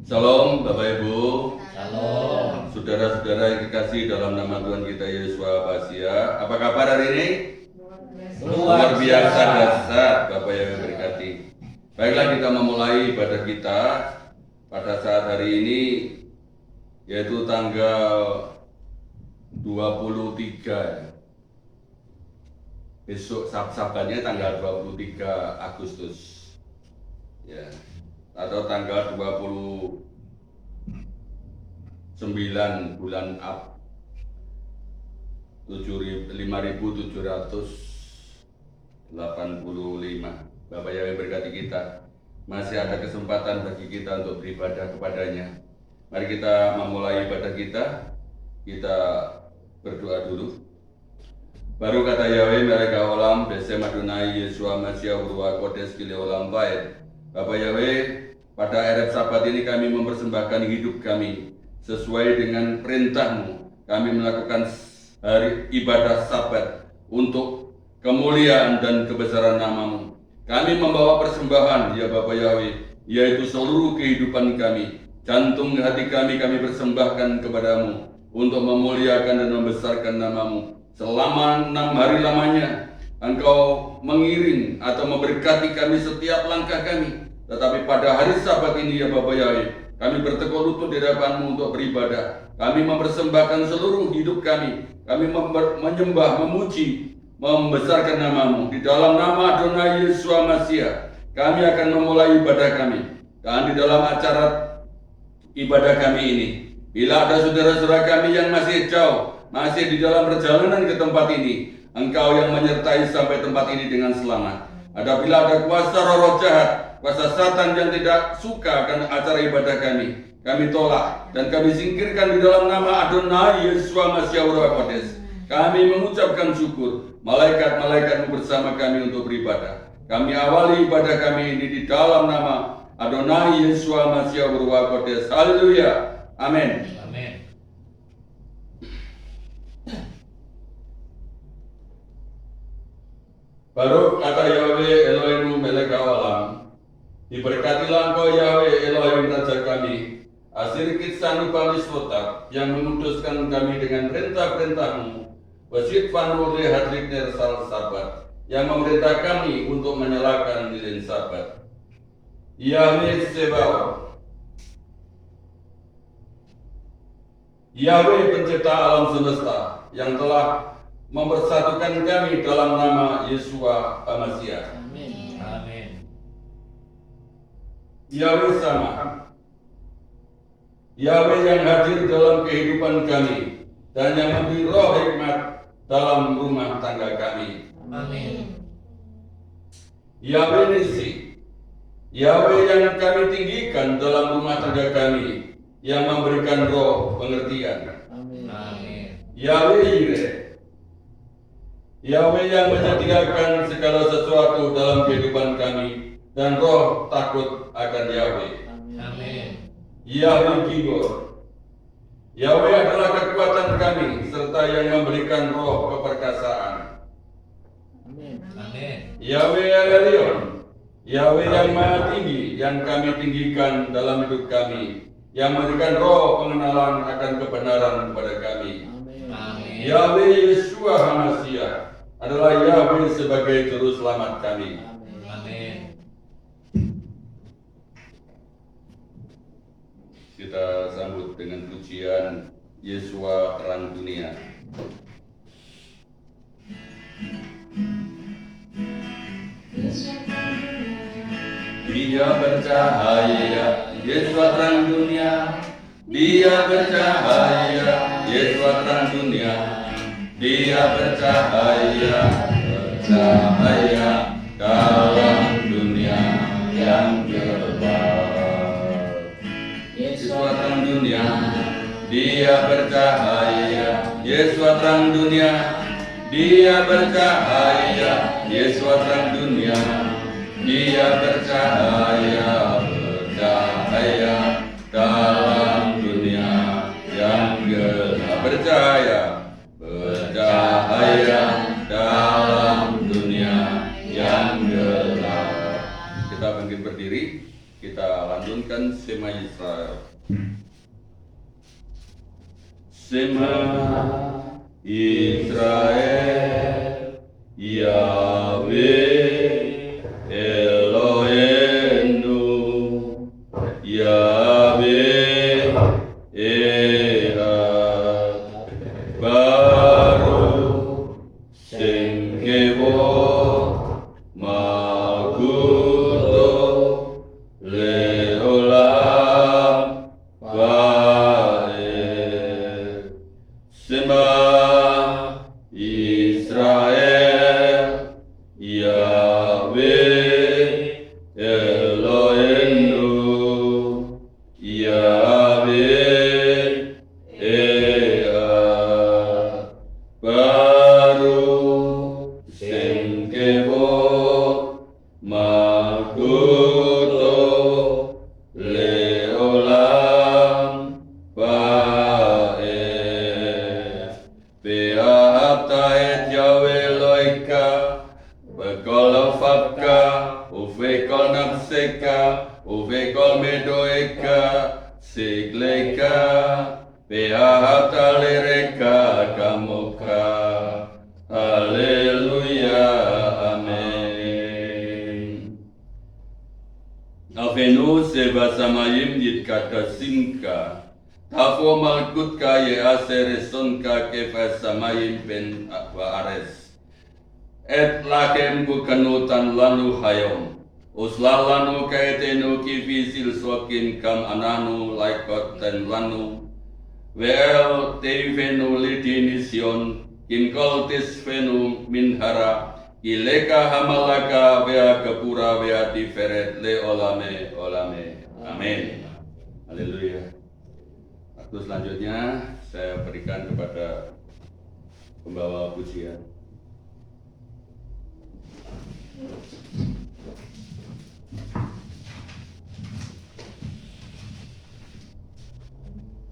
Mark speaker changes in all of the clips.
Speaker 1: Shalom Bapak Ibu.
Speaker 2: Shalom.
Speaker 1: Saudara-saudara yang dikasihi dalam nama Tuhan kita Yesus Masia. Apa kabar hari ini? Luar biasa dahsyat, Bapak yang berkati. Baiklah, kita memulai ibadah kita pada saat hari ini, yaitu tanggal 23. Besok Sabtunya tanggal 23 Agustus. Ya. Atau tanggal 29 bulan Ab 5.785. Bapak yang berkati kita, masih ada kesempatan bagi kita untuk beribadah kepadanya. Mari kita memulai ibadah kita. Kita berdoa dulu. Baru kata Yahweh mereka olam besem Adonai Yeshua Masya Urwa Kodes Kile Olam Baik. Bapak Yahweh, pada Ereb Sabat ini kami mempersembahkan hidup kami sesuai dengan perintah-Mu. Kami melakukan hari ibadah Sabat untuk kemuliaan dan kebesaran nama-Mu. Kami membawa persembahan, ya Bapak Yahweh, yaitu seluruh kehidupan kami. Jantung hati kami persembahkan kepadamu untuk memuliakan dan membesarkan nama-Mu. Selama 6 hari lamanya Engkau mengiring atau memberkati kami setiap langkah kami. Tetapi pada hari Sabat ini, ya Bapak Yahweh, kami bertekuk lutut di hadapan-Mu untuk beribadah. Kami mempersembahkan seluruh hidup kami. Kami menyembah, memuji, membesarkan nama-Mu. Di dalam nama Adonai Yeshua Masya, kami akan memulai ibadah kami. Dan di dalam acara ibadah kami ini, bila ada saudara-saudara kami yang masih jauh, masih di dalam perjalanan ke tempat ini, Engkau yang menyertai sampai tempat ini dengan selamat. Apabila ada kuasa roh jahat, kuasa Satan yang tidak suka akan acara ibadah kami tolak dan kami singkirkan di dalam nama Adonai Yeshua Masya Urwa Kodes. Kami mengucapkan syukur, malaikat-malaikatmu bersama kami untuk beribadah. Kami awali ibadah kami ini di dalam nama Adonai Yeshua Masya Urwa Kodes. Haleluya. Amin.
Speaker 2: Amin.
Speaker 1: Baru kata Yahweh Elohim melek awalam, diberkatilah Engkau Yahweh Elohim Raja kami, asir kitsanu pamiswotak yang memutuskan kami dengan perintah-perintah-Mu, wasit fanur hadritner sal sabat yang memerintah kami untuk menyalakan lilin sabat. Yahweh Sebaot, Yahweh pencipta alam semesta yang telah mempersatukan kami dalam nama Yeshua Masya.
Speaker 2: Amin. Amin.
Speaker 1: Yahweh sama, Yahweh yang hadir dalam kehidupan kami dan yang memberi roh hikmat dalam rumah tangga kami.
Speaker 2: Amin.
Speaker 1: Yahweh Nisi, Yahweh yang kami tinggikan dalam rumah tangga kami, yang memberikan roh pengertian.
Speaker 2: Amin. Amin.
Speaker 1: Yahweh Yireh, Yahweh yang menyediakan segala sesuatu dalam kehidupan kami dan roh takut akan Yahweh.
Speaker 2: Amin.
Speaker 1: Yahweh Gibor, Yahweh adalah kekuatan kami serta yang memberikan roh keperkasaan.
Speaker 2: Amin. Amin.
Speaker 1: Yahweh Elyon, Yahweh yang maha tinggi yang kami tinggikan dalam hidup kami, yang memberikan roh pengenalan akan kebenaran kepada kami.
Speaker 2: Amin.
Speaker 1: Yahweh Yeshua HaMashiach adalah Yahweh sebagai juru selamat kami.
Speaker 2: Amin.
Speaker 1: Kita sambut dengan pujian Yeshua terang dunia. Dia bercahaya, Yeshua terang dunia. Dia bercahaya, Yeshua terang dunia. Dia bercahaya, bercahaya dalam dunia yang gelap. Yeshua terang dunia, Dia bercahaya, Yeshua terang dunia. Dia bercahaya, Yeshua terang dunia. Dia bercahaya, bercahaya dalam dunia yang gelap. Bercahaya, bercahaya dalam dunia yang gelap. Kita bangkit berdiri, kita lanjut. melantunkan Shema Israel. Shema Israel, Yahweh Eloheinu, Yahweh Ehad, Baruch Shem Kevod Malkuto Leolam Vaed. Shema Israel, Yahweh Eloheinu, Yahweh Ehad, Baruch Shem Kevod Malkuto Leolam Vaed. Ve'ahavta et Yahweh Elohecha b'kol lefavka ובכל נפשך ובכל מדועך שכלך ואהבת לרעך כמוך. הללויה, אמן. Avenu sevasamayim yitkatasinka Tafo malkutka ye aseresonka kevasamayim ben vaares. Et lakem bukanutan lanu hayom. Uslah lanu kaetenu kivisil sokin kam ananu laikot ten lanu. Vel teivenu lidinision kinkoltis venu minhara. Ileka hamalaka vea kepura vea tiferet le olame olame. Amin. Haleluya. Waktu selanjutnya saya berikan kepada pembawa pujian.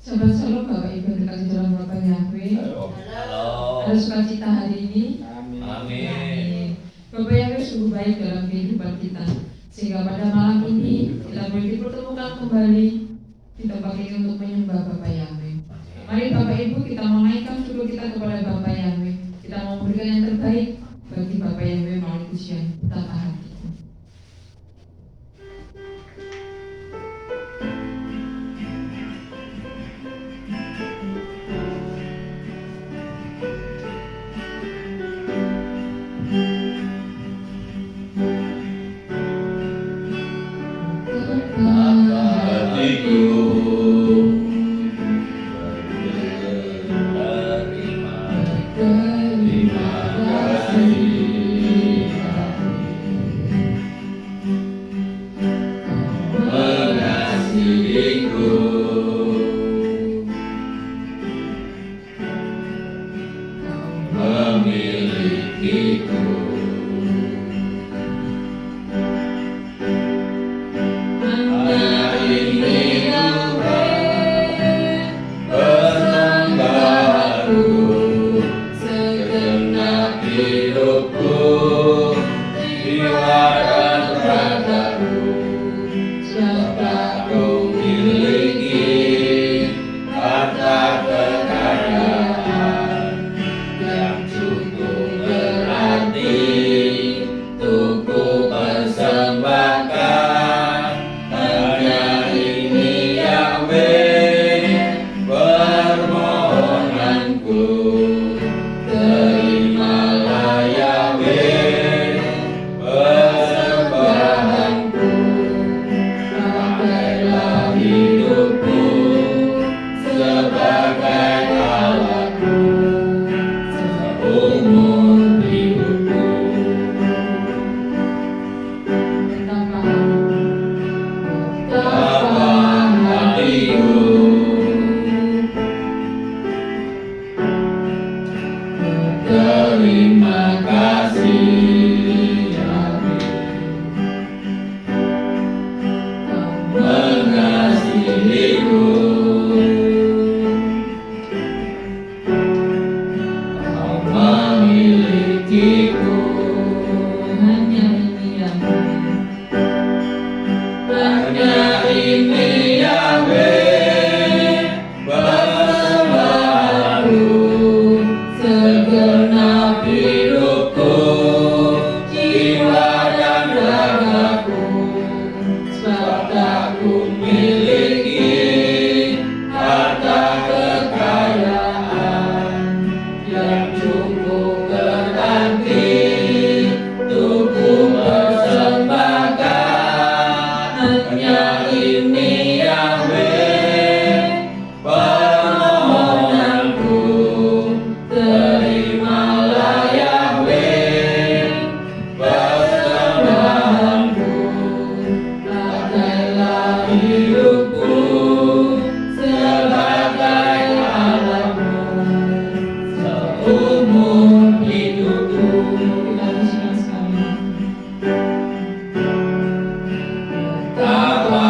Speaker 3: Shalom shalom Bapak Ibu yang terkasih dalam Bapak Yahweh.
Speaker 2: Halo.
Speaker 3: Ada sukacita hari ini.
Speaker 2: Amin.
Speaker 3: Bapak Yahweh sungguh baik dalam kehidupan kita, sehingga pada malam ini kita boleh dipertemukan kembali di tempat ini untuk menyembah Bapak Yahweh. Mari Bapak Ibu kita menaikkan syukur kita kepada Bapak Yahweh. Kita mau memberikan yang terbaik bagi Bapak Yahweh melalui pujian tanpa hati.
Speaker 4: Hanya ini
Speaker 2: ini Yahweh, permohonanku, terimalah Yahweh, persembahanku, pakailah hidupku sebagai alatmu, seumur hidupku.
Speaker 3: Kita bersinar sekali.
Speaker 2: Betapa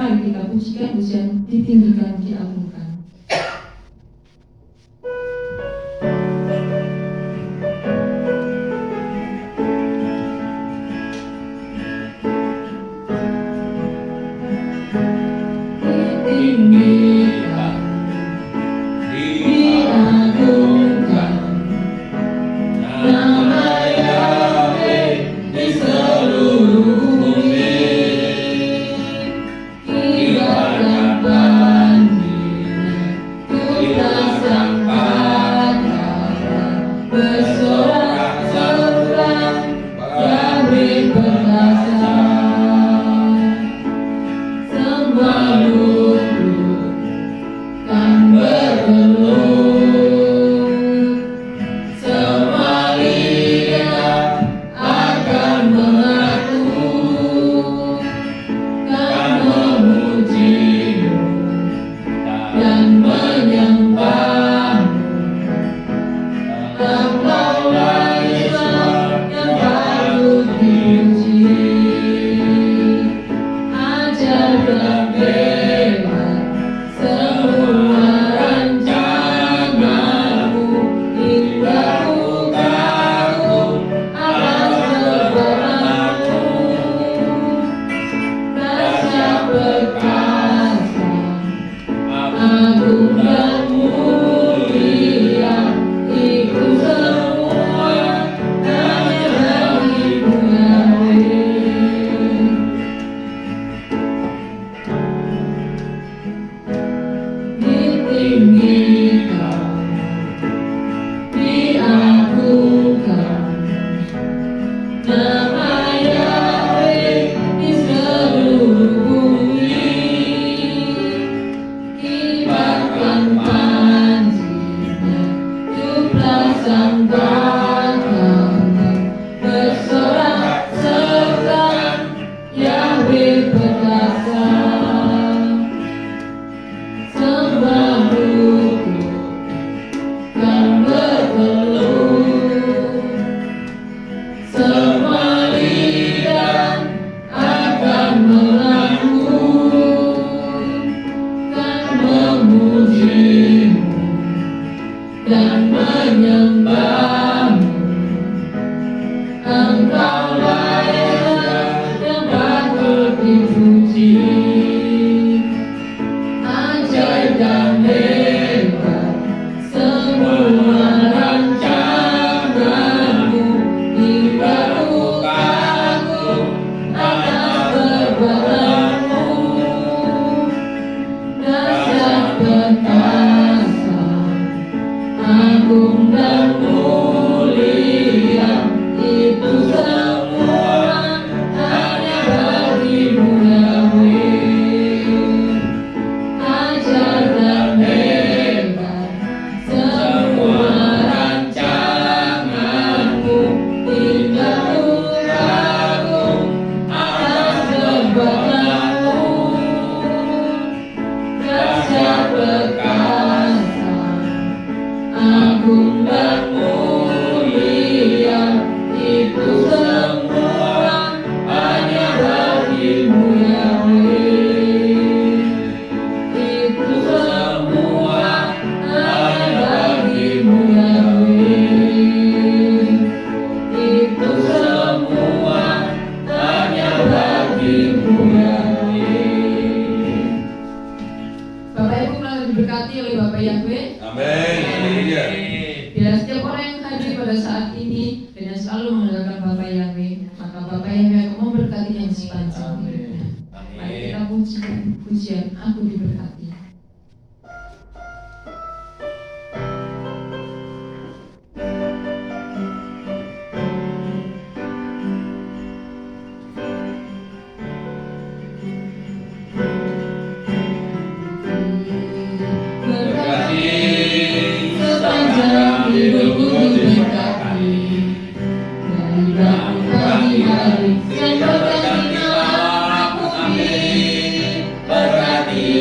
Speaker 3: mari kita pujikan pujian ditinggikan, diagungkan.
Speaker 2: Ditinggikan, diagungkan, nama Yahweh di seluruh bumi. Kibarkan banjirnya, kita sangkan bersorak-sorak, Yahweh berkuasa. Semua lutut kan bergelut, semua lidah akan mengaku, kan memujimu dan menyembahmu. Engkaulah Yesus yang patut dipuji. Ajar dan bela semua rancanganmu, hingga ku kagum atas perbuatanmu. Dahsyat perkasa, agung dan mulia, itu semua hanya bagimu Yahweh. Ditinggikan, diagungkan, nama Yahweh di seluruh bumi. Kibarkan banjirnya, jumlah sangkakala, bersorak-sorak, Yahweh berkuasa. Semua lutut kan bergelut, semua lidah akan mengaku, kan memujimu dan menyembahmu. Engkaulah Yesus yang patut dipuji. Ajaib dan hebat semua rancanganmu, hingga ku kagum atas perbuatanmu. Dahsyat perkasa, agung dan mulia, itu semua hanya bagimu Yahweh. Ajar dan hebat semua rancanganmu, hingga ku kagum atas perbuatanmu. Dahsyat perkasa, agung dan mulia, itu semua hanya bagimu Yahweh. Itu semua hanya bagimu Yahweh. Itu semua hanya bagimu Yahweh. Bapak Ibu telah diberkati oleh Bapak Yahweh.
Speaker 1: Amin. Haleluya.
Speaker 3: Bila setiap orang yang hadir pada saat ini dengan selalu mengandalkan Bapak Yahweh, maka Bapak Yahweh akan memberkatinya di sepanjang hidupnya. Mari kita pujikan pujian Aku Diberkati. Berkati sepanjang hidupku diberkati, dari bangun pagi hari yang berganti malam aku diberkati.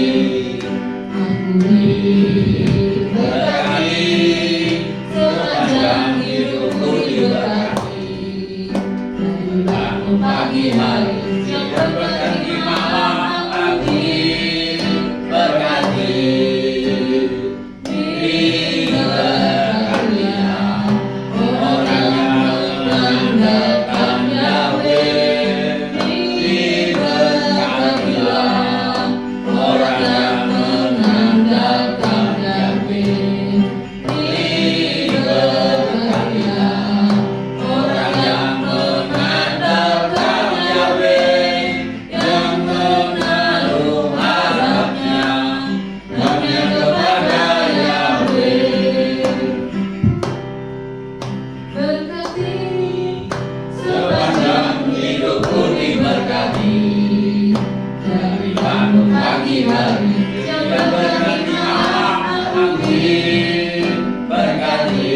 Speaker 2: pagi hari yang berkati aku diberkati,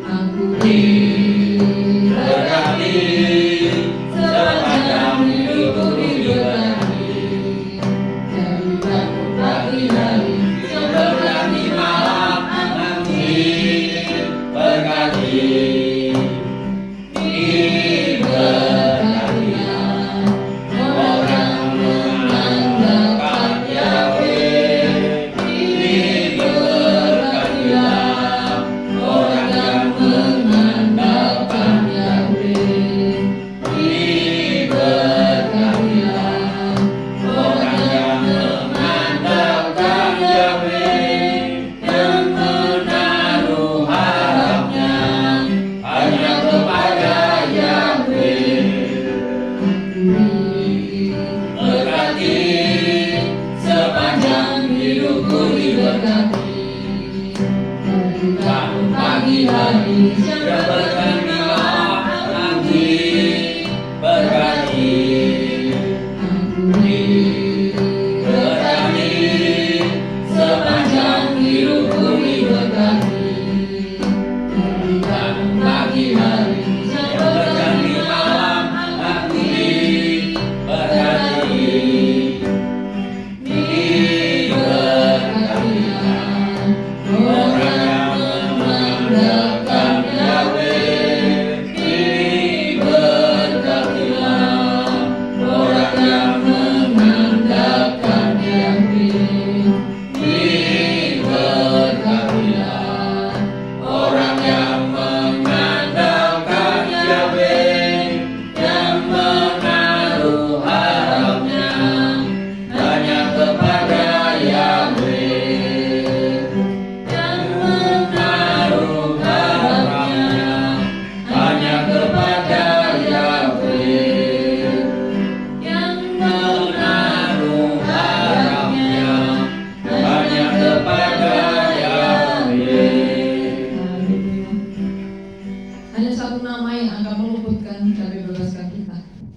Speaker 2: aku diberkati, sepanjang hidupku diberkati. Dari bangun pagi hari yang berkati malam aku diberkati.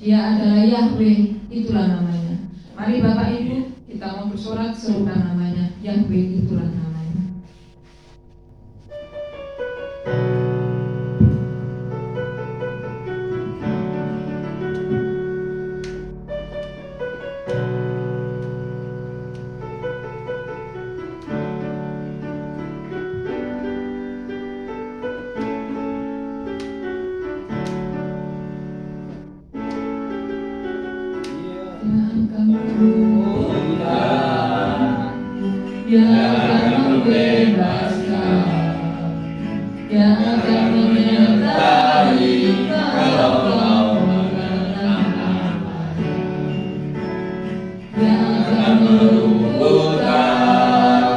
Speaker 3: Dia adalah Yahweh, itulah namanya. Mari Bapak Ibu, kita mau bersorak serupa namanya. Yahweh, itulah namanya. Dia akan membebaskan, Dia akan menyertai kalau kau mengenang namanya. Dia akan melumpuhkan,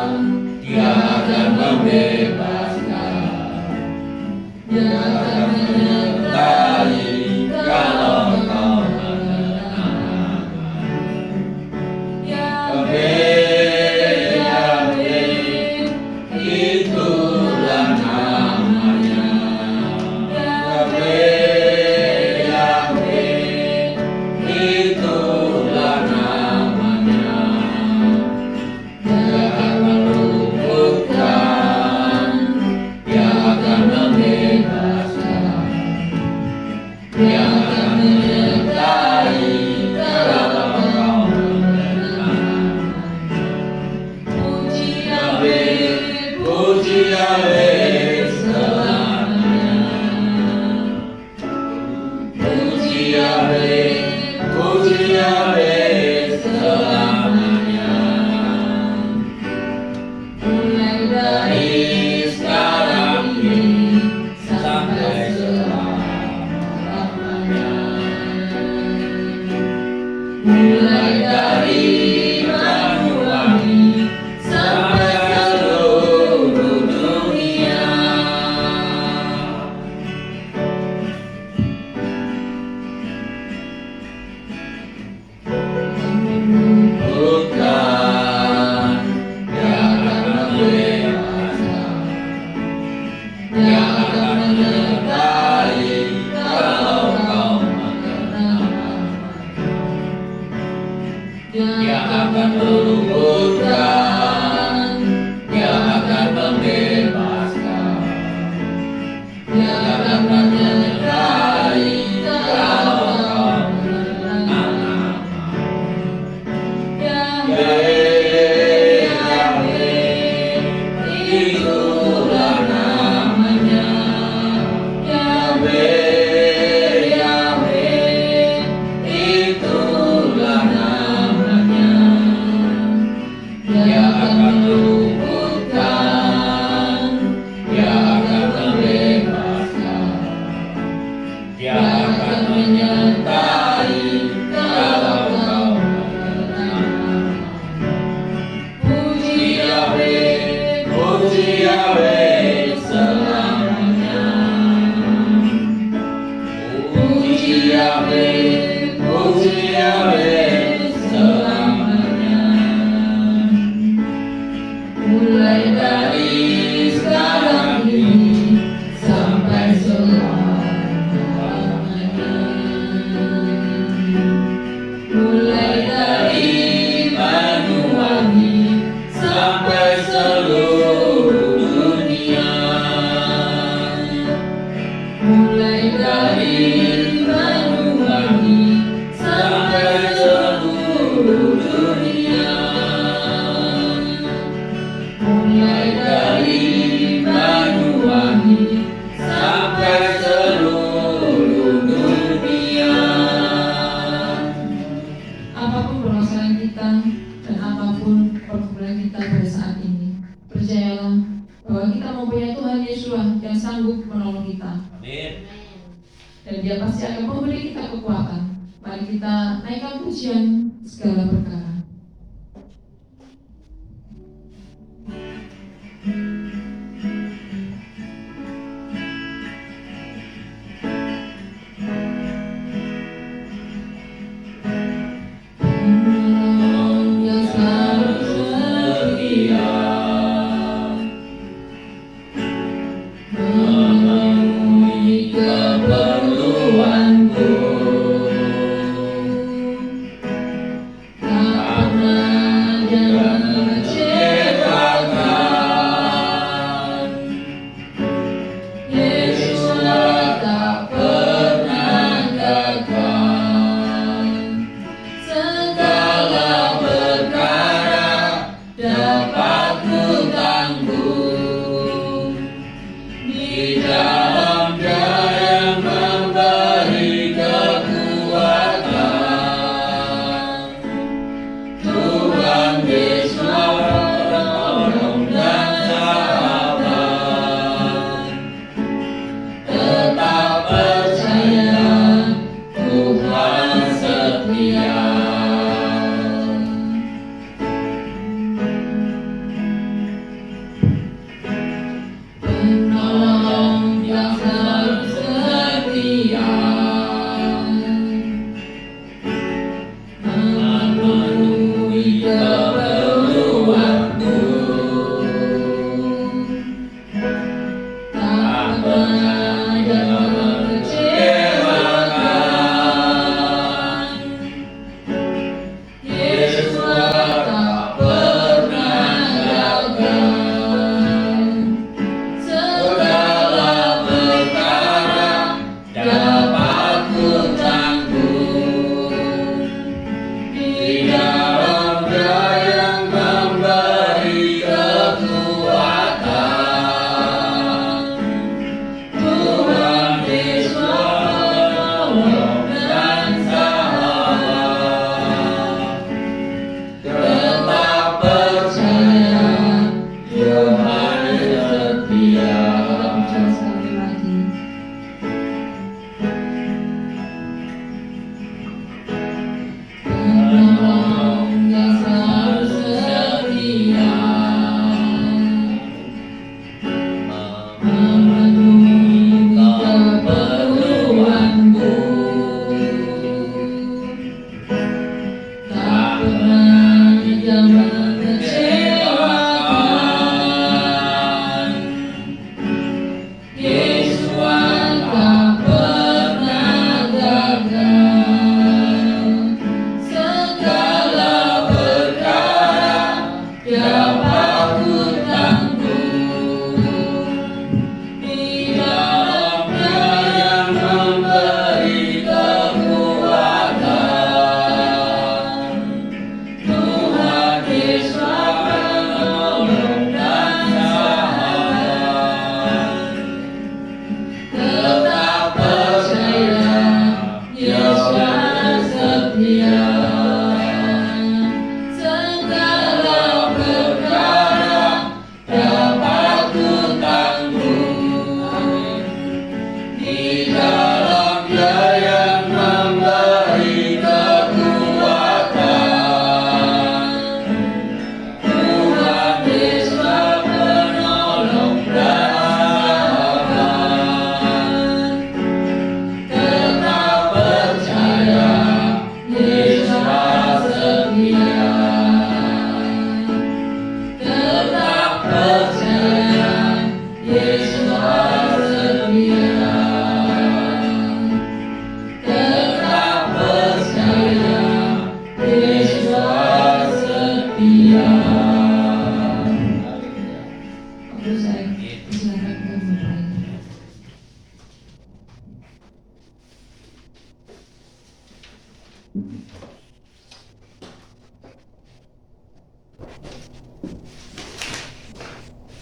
Speaker 3: Dia akan membebaskan, Dia akan menyertai kalau kau mengenang namanya. Itulah namanya, Yahweh,
Speaker 2: akan meluputkan, Dia akan membebaskan, Dia akan menyertai kalau kau bernama. Yahweh, Yahweh, itulah namanya. Yahweh, Yahweh, itulah namanya. Dia akan meluputkan, Dia akan membebaskan, Dia akan menyertai kalau kau bernama. Puji Yahweh, puji Yahweh selamanya. Puji Yahweh, puji Yahweh selamanya. Mulai dari sekarang ini sampai selamanya. Mulai dari Banyuwangi sampai seluruh dunia. Mulai dari Banyuwangi sampai seluruh dunia. Mulai dari Banyuwangi sampai seluruh dunia.
Speaker 3: Apapun permasalahan kita dan apapun pergumulan kita pada saat ini, percayalah bahwa kita mempunyai Tuhan Yesus yang sanggup menolong kita.
Speaker 2: Amin.
Speaker 3: Dan Dia pasti akan memberi kita kekuatan. Mari kita naikkan pujian segala perkara. Yang selalu setia memenuhi keperluanku.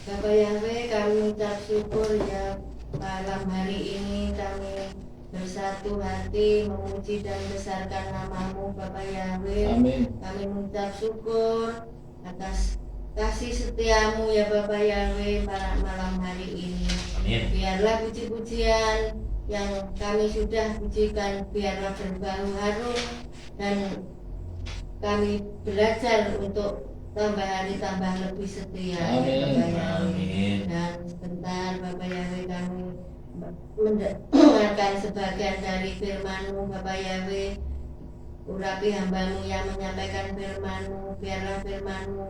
Speaker 2: Bapak Yahweh, kami mengucap syukur ya malam hari ini kami bersatu hati memuji dan besarkan nama-Mu Bapak Yahweh.
Speaker 4: Amin.
Speaker 2: Kami mengucap syukur atas kasih setiamu ya Bapak Yahweh pada malam hari ini.
Speaker 4: Amin.
Speaker 2: Biarlah puji-pujian yang kami sudah pujikan biarlah berbau harum dan kami belajar untuk tambah hari tambah lebih setia ya Bapak Yahweh.
Speaker 4: Amin.
Speaker 2: Dan sebentar Bapak Yahweh kami mendengarkan sebagian dari firman-Mu Bapak Yahweh. Urapi hamba-Mu yang menyampaikan firman-Mu, biarlah firman-Mu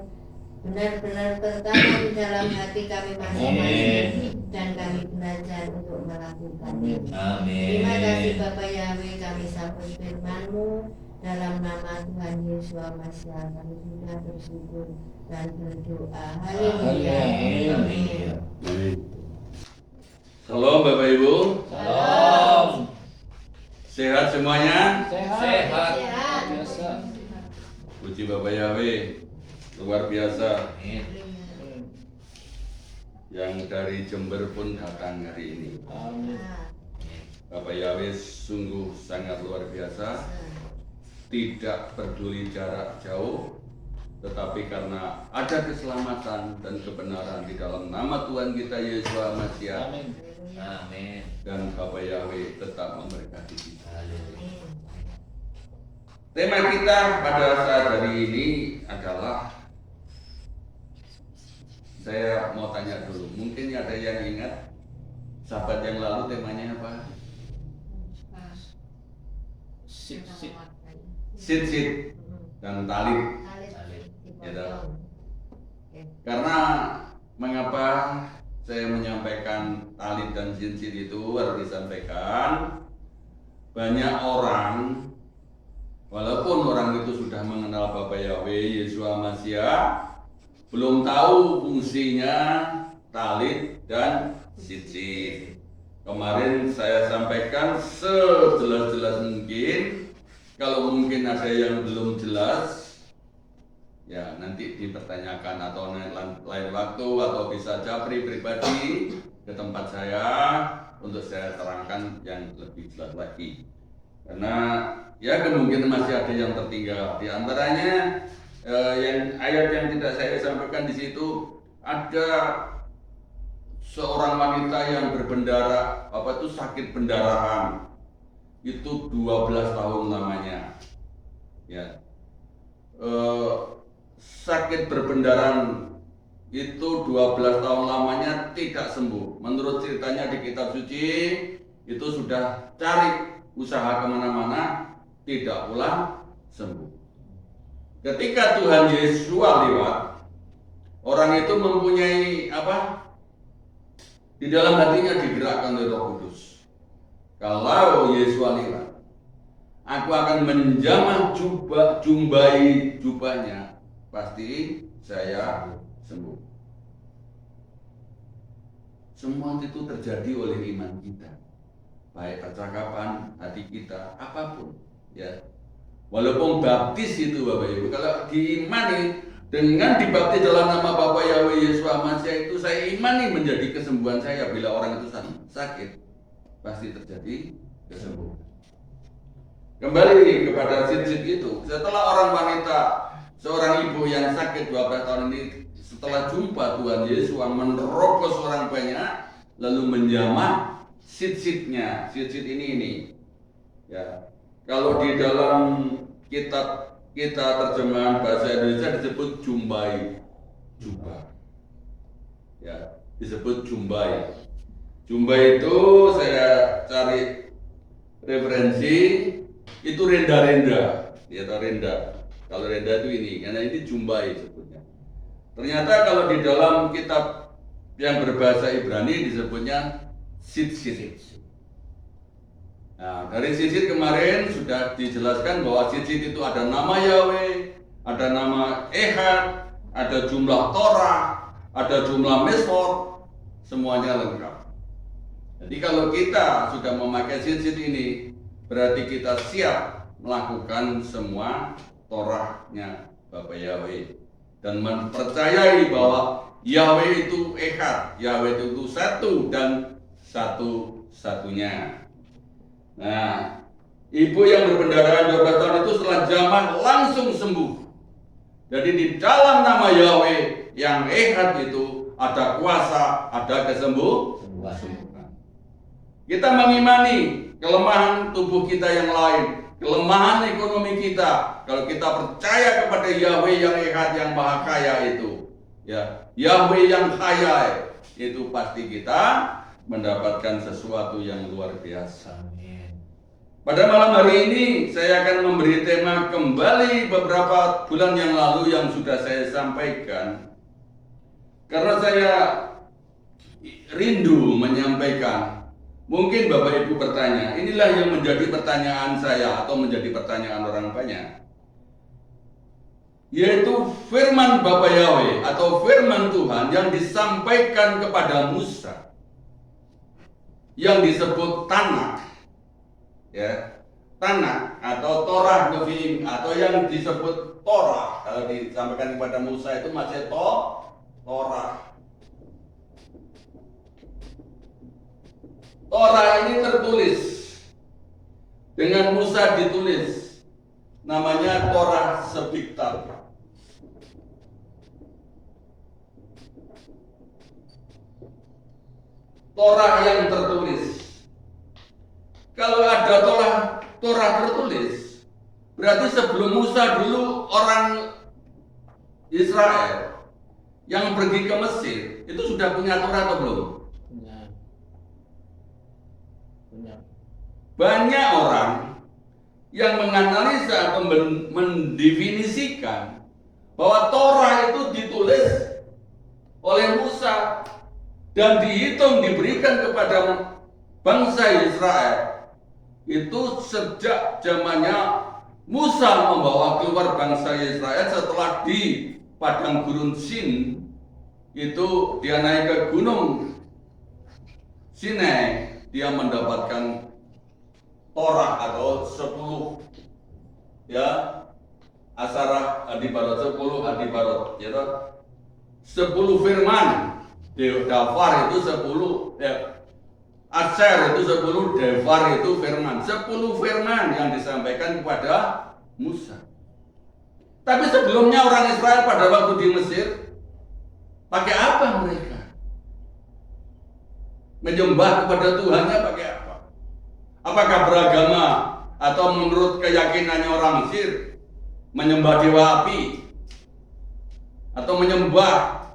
Speaker 2: benar-benar tertanam di dalam hati kami masing-masing dan kami belajar untuk melakukannya.
Speaker 4: Amin.
Speaker 2: Terima kasih Bapak Yahweh, kami sambut firman-Mu dalam nama Tuhan Yesus Masiha kami sudah bersyukur dan berdoa. Haleluya.
Speaker 4: Amin.
Speaker 1: Amin. Salam Bapak Ibu,
Speaker 4: Salam.
Speaker 1: sehat semuanya.
Speaker 4: Sehat.
Speaker 2: Sehat.
Speaker 4: Biasa.
Speaker 1: Puji Bapak Yahweh, luar biasa.
Speaker 4: Amin.
Speaker 1: Yang dari Jember pun datang hari ini.
Speaker 4: Amin.
Speaker 1: Bapak Yahweh sungguh sangat luar biasa. Tidak peduli jarak jauh, tetapi karena ada keselamatan dan kebenaran di dalam nama Tuhan kita Yesus Masiha,
Speaker 4: Amin. Amin.
Speaker 1: dan Bapak Yahweh tetap memberkati kita.
Speaker 4: Haleluya.
Speaker 1: Tema kita pada saat hari ini adalah, saya mau tanya dulu, mungkin ada yang ingat sahabat yang lalu temanya apa?
Speaker 4: Sip.
Speaker 1: Sit dan talit. Gitu. Karena mengapa saya menyampaikan talit dan sit itu harus disampaikan, banyak orang walaupun orang itu sudah mengenal Bapak Yahweh Yesus Masiha, belum tahu fungsinya talit dan sit. Kemarin saya sampaikan sejelas-jelas mungkin. Kalau mungkin ada yang belum jelas, ya nanti dipertanyakan atau lain waktu, atau bisa japri pribadi ke tempat saya untuk saya terangkan yang lebih jelas lagi. Karena ya kemungkinan masih ada yang tertinggal. Di antaranya yang ayat yang tidak saya sampaikan di situ, ada seorang wanita yang berbendara, sakit pendarahan. Itu 12 tahun lamanya. Ya. Sakit berbendaran itu 12 tahun lamanya tidak sembuh. Menurut ceritanya di kitab suci, itu sudah cari usaha kemana-mana, tidak pula sembuh. Ketika Tuhan Yesus lewat, orang itu mempunyai apa? Di dalam hatinya digerakkan oleh Roh Kudus. Kalau Yesus lewat, aku akan menjamah jumbai jubahnya, pasti saya sembuh. Semua itu terjadi oleh iman kita, baik percakapan hati kita, apapun, ya. Walaupun baptis itu Bapak Ibu, kalau diimani dengan dibaptis dalam nama Bapa Yahweh Yesus Masiha itu, saya imani menjadi kesembuhan saya. Bila orang itu sakit, pasti terjadi kesembuhan. Kembali kepada sit itu, setelah orang wanita, seorang ibu yang sakit 12 tahun ini, setelah jumpa Tuhan Yesus menerobos orang banyak, lalu menjamah sit-sitnya. Sit-sit ini ya. Kalau di dalam kitab kita terjemahan bahasa Indonesia disebut jumbai, jubah. Ya, disebut jumbai. Jumbai itu saya cari referensi, itu renda-renda, ya atau renda. Kalau renda itu ini, karena ini jumbai sebutnya. Ternyata kalau di dalam kitab yang berbahasa Ibrani disebutnya sit-sit. Nah, dari sit kemarin sudah dijelaskan bahwa sit itu ada nama Yahweh, ada nama Ehad, ada jumlah Torah, ada jumlah Mesfor, semuanya lengkap. Jadi kalau kita sudah memakai sit ini, berarti kita siap melakukan semua Torahnya Bapak Yahweh dan mempercayai bahwa Yahweh itu echad, Yahweh itu satu dan satu-satunya. Nah, ibu yang berpendaraan 12 tahun itu setelah jamah langsung sembuh. Jadi di dalam nama Yahweh yang echad itu ada kuasa, ada kesembuhan. Kita mengimani kelemahan tubuh kita yang lain, kelemahan ekonomi kita. Kalau kita percaya kepada Yahweh yang echad, yang maha kaya itu, ya, Yahweh yang kaya itu, pasti kita mendapatkan sesuatu yang luar biasa.
Speaker 4: Amin.
Speaker 1: Pada malam hari ini saya akan memberi tema kembali beberapa bulan yang lalu yang sudah saya sampaikan, karena saya rindu menyampaikan. Mungkin Bapak Ibu bertanya, inilah yang menjadi pertanyaan saya atau menjadi pertanyaan orang banyak, yaitu firman Bapa Yahweh atau firman Tuhan yang disampaikan kepada Musa, yang disebut Tanakh, ya, Tanakh atau Torah Nevi'im, atau yang disebut Torah. Kalau disampaikan kepada Musa itu masih Torah. Torah ini tertulis dengan Musa, ditulis namanya Torah Sebiktar. Torah yang tertulis. Kalau ada Torah tertulis, berarti sebelum Musa dulu orang Israel yang pergi ke Mesir itu sudah punya Torah atau belum?
Speaker 4: Punya.
Speaker 1: Banyak orang yang menganalisa atau mendefinisikan bahwa Torah itu ditulis oleh Musa dan dihitung diberikan kepada bangsa Israel itu sejak zamannya Musa membawa keluar bangsa Israel setelah di padang gurun Sin. Itu dia naik ke gunung Sinai, dia mendapatkan Torah atau 10 ya Asarah Adibarot, 10 Adibarot, ya, 10 firman. Dafar itu 10, ya, Asher itu 10, Dafar itu firman. 10 firman yang disampaikan kepada Musa. Tapi sebelumnya orang Israel pada waktu di Mesir pakai apa mereka? Menyembah kepada Tuhannya pakai apa? Apakah beragama atau menurut keyakinannya orang Mesir menyembah dewa api atau menyembah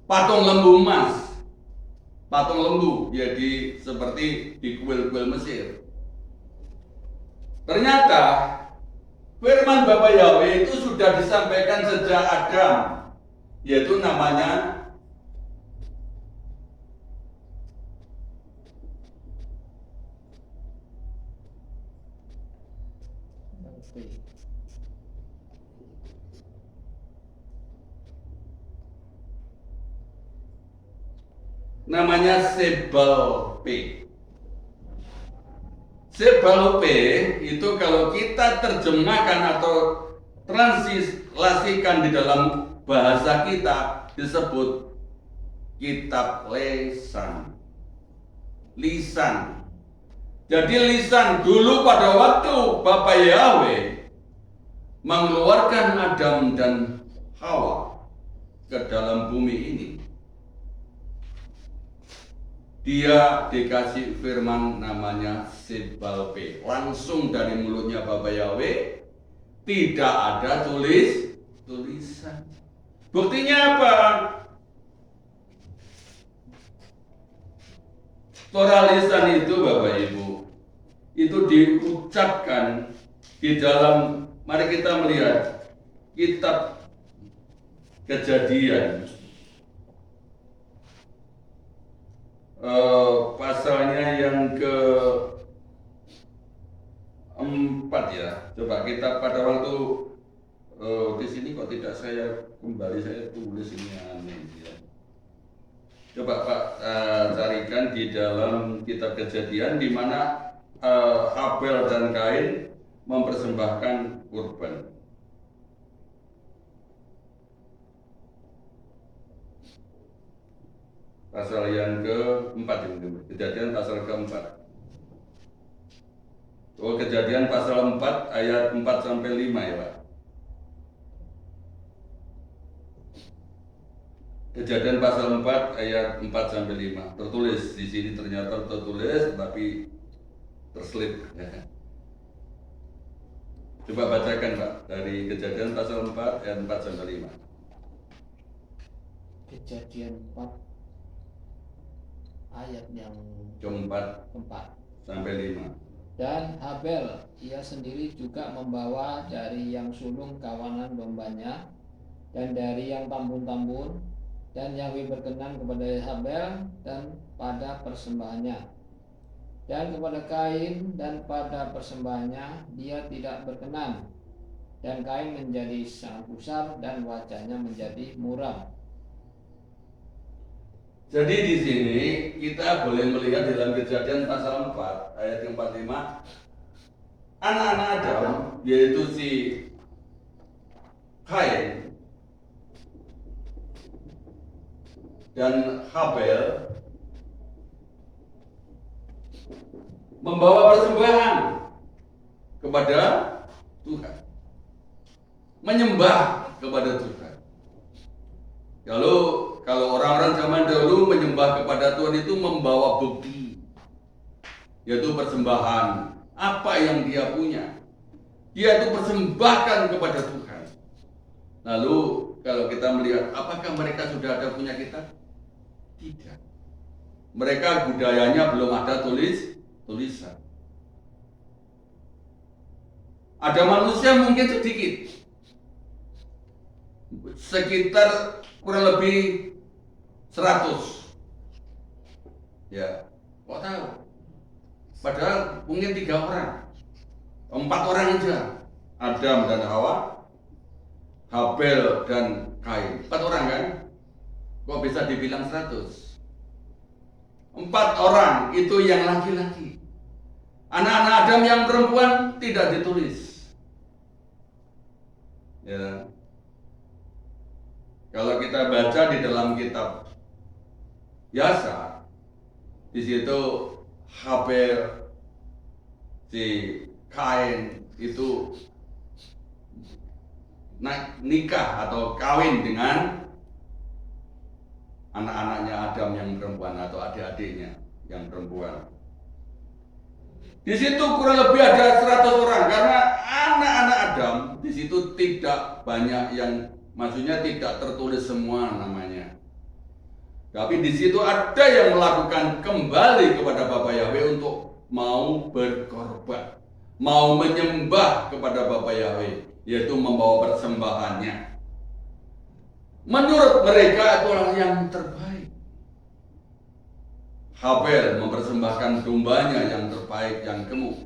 Speaker 1: patung lembu emas, patung lembu, jadi seperti di kuil-kuil Mesir. Ternyata firman Bapa Yahweh itu sudah disampaikan sejak Adam, yaitu namanya Sebal P. Sebal P itu kalau kita terjemahkan atau translasikan di dalam bahasa kita disebut kitab lisan. Jadi lisan dulu pada waktu Bapa Yahweh mengeluarkan Adam dan Hawa ke dalam bumi ini, dia dikasih firman namanya Sebal P. Langsung dari mulutnya Bapa Yahweh, tidak ada tulisan. Buktinya apa? Torah lisan itu Bapak Ibu, itu diucapkan di dalam, mari kita melihat kitab Kejadian, pasalnya yang ke-4 ya. Coba kita pada waktu di sini kok tidak saya kembali, saya tulis ini aneh ya. Coba Pak carikan di dalam kitab Kejadian di mana Habel dan Kain mempersembahkan kurban. pasal yang keempat ini, Kejadian pasal keempat. Oh, Kejadian pasal 4 ayat 4 sampai 5 ya, Pak. Kejadian pasal 4 ayat 4 sampai 5. Tertulis di sini, ternyata tertulis tapi terselip. Coba bacakan, Pak, dari Kejadian pasal 4 ayat 4 sampai 5.
Speaker 4: Kejadian 4 ayat yang
Speaker 1: Keempat
Speaker 4: keempat.
Speaker 1: sampai 5.
Speaker 4: Dan Habel ia sendiri juga membawa dari yang sulung kawanan dombanya dan dari yang tambun-tambun, dan Yahweh berkenan kepada Habel dan pada persembahannya, dan kepada Kain dan pada persembahannya dia tidak berkenan, dan Kain menjadi sangat gusar dan wajahnya menjadi muram.
Speaker 1: Jadi di sini kita boleh melihat dalam Kejadian pasal 4 ayat yang 45, anak-anak Adam, yaitu si Kain dan Habel, membawa persembahan kepada Tuhan, menyembah kepada Tuhan. Kalau orang-orang zaman dahulu menyembah kepada Tuhan itu membawa bukti, yaitu persembahan. Apa yang dia punya, dia itu persembahkan kepada Tuhan. Lalu kalau kita melihat, apakah mereka sudah ada punya kita? Tidak. Mereka budayanya belum ada tulisan. Ada manusia mungkin sedikit, sekitar kurang lebih 100. Ya, kok tahu? Padahal mungkin 3 orang, 4 orang aja. Adam dan Hawa, Habel dan Kain. 4 orang kan? Kok bisa dibilang 100? 4 orang itu yang laki-laki. Anak-anak Adam yang perempuan tidak ditulis. Ya. Kalau kita baca di dalam kitab Yasa, di situ Habel, si Kain itu nikah atau kawin dengan anak-anaknya Adam yang perempuan atau adik-adiknya yang perempuan. Di situ kurang lebih ada 100 orang karena anak-anak Adam di situ tidak banyak yang, maksudnya tidak tertulis semua namanya. Tapi di situ ada yang melakukan kembali kepada Bapa Yahweh untuk mau berkorban, mau menyembah kepada Bapa Yahweh, yaitu membawa persembahannya. Menurut mereka itu orang yang terbaik. Habel mempersembahkan dombanya yang terbaik, yang gemuk.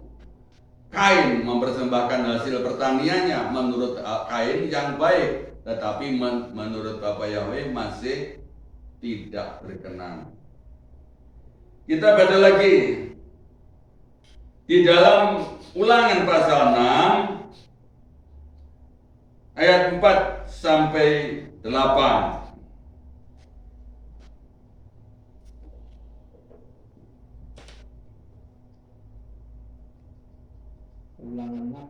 Speaker 1: Kain mempersembahkan hasil pertaniannya menurut Kain yang baik, tetapi menurut Bapa Yahweh masih tidak berkenan. Kita baca lagi di dalam Ulangan pasal 6 ayat 4 sampai 8.
Speaker 4: Ulangan 6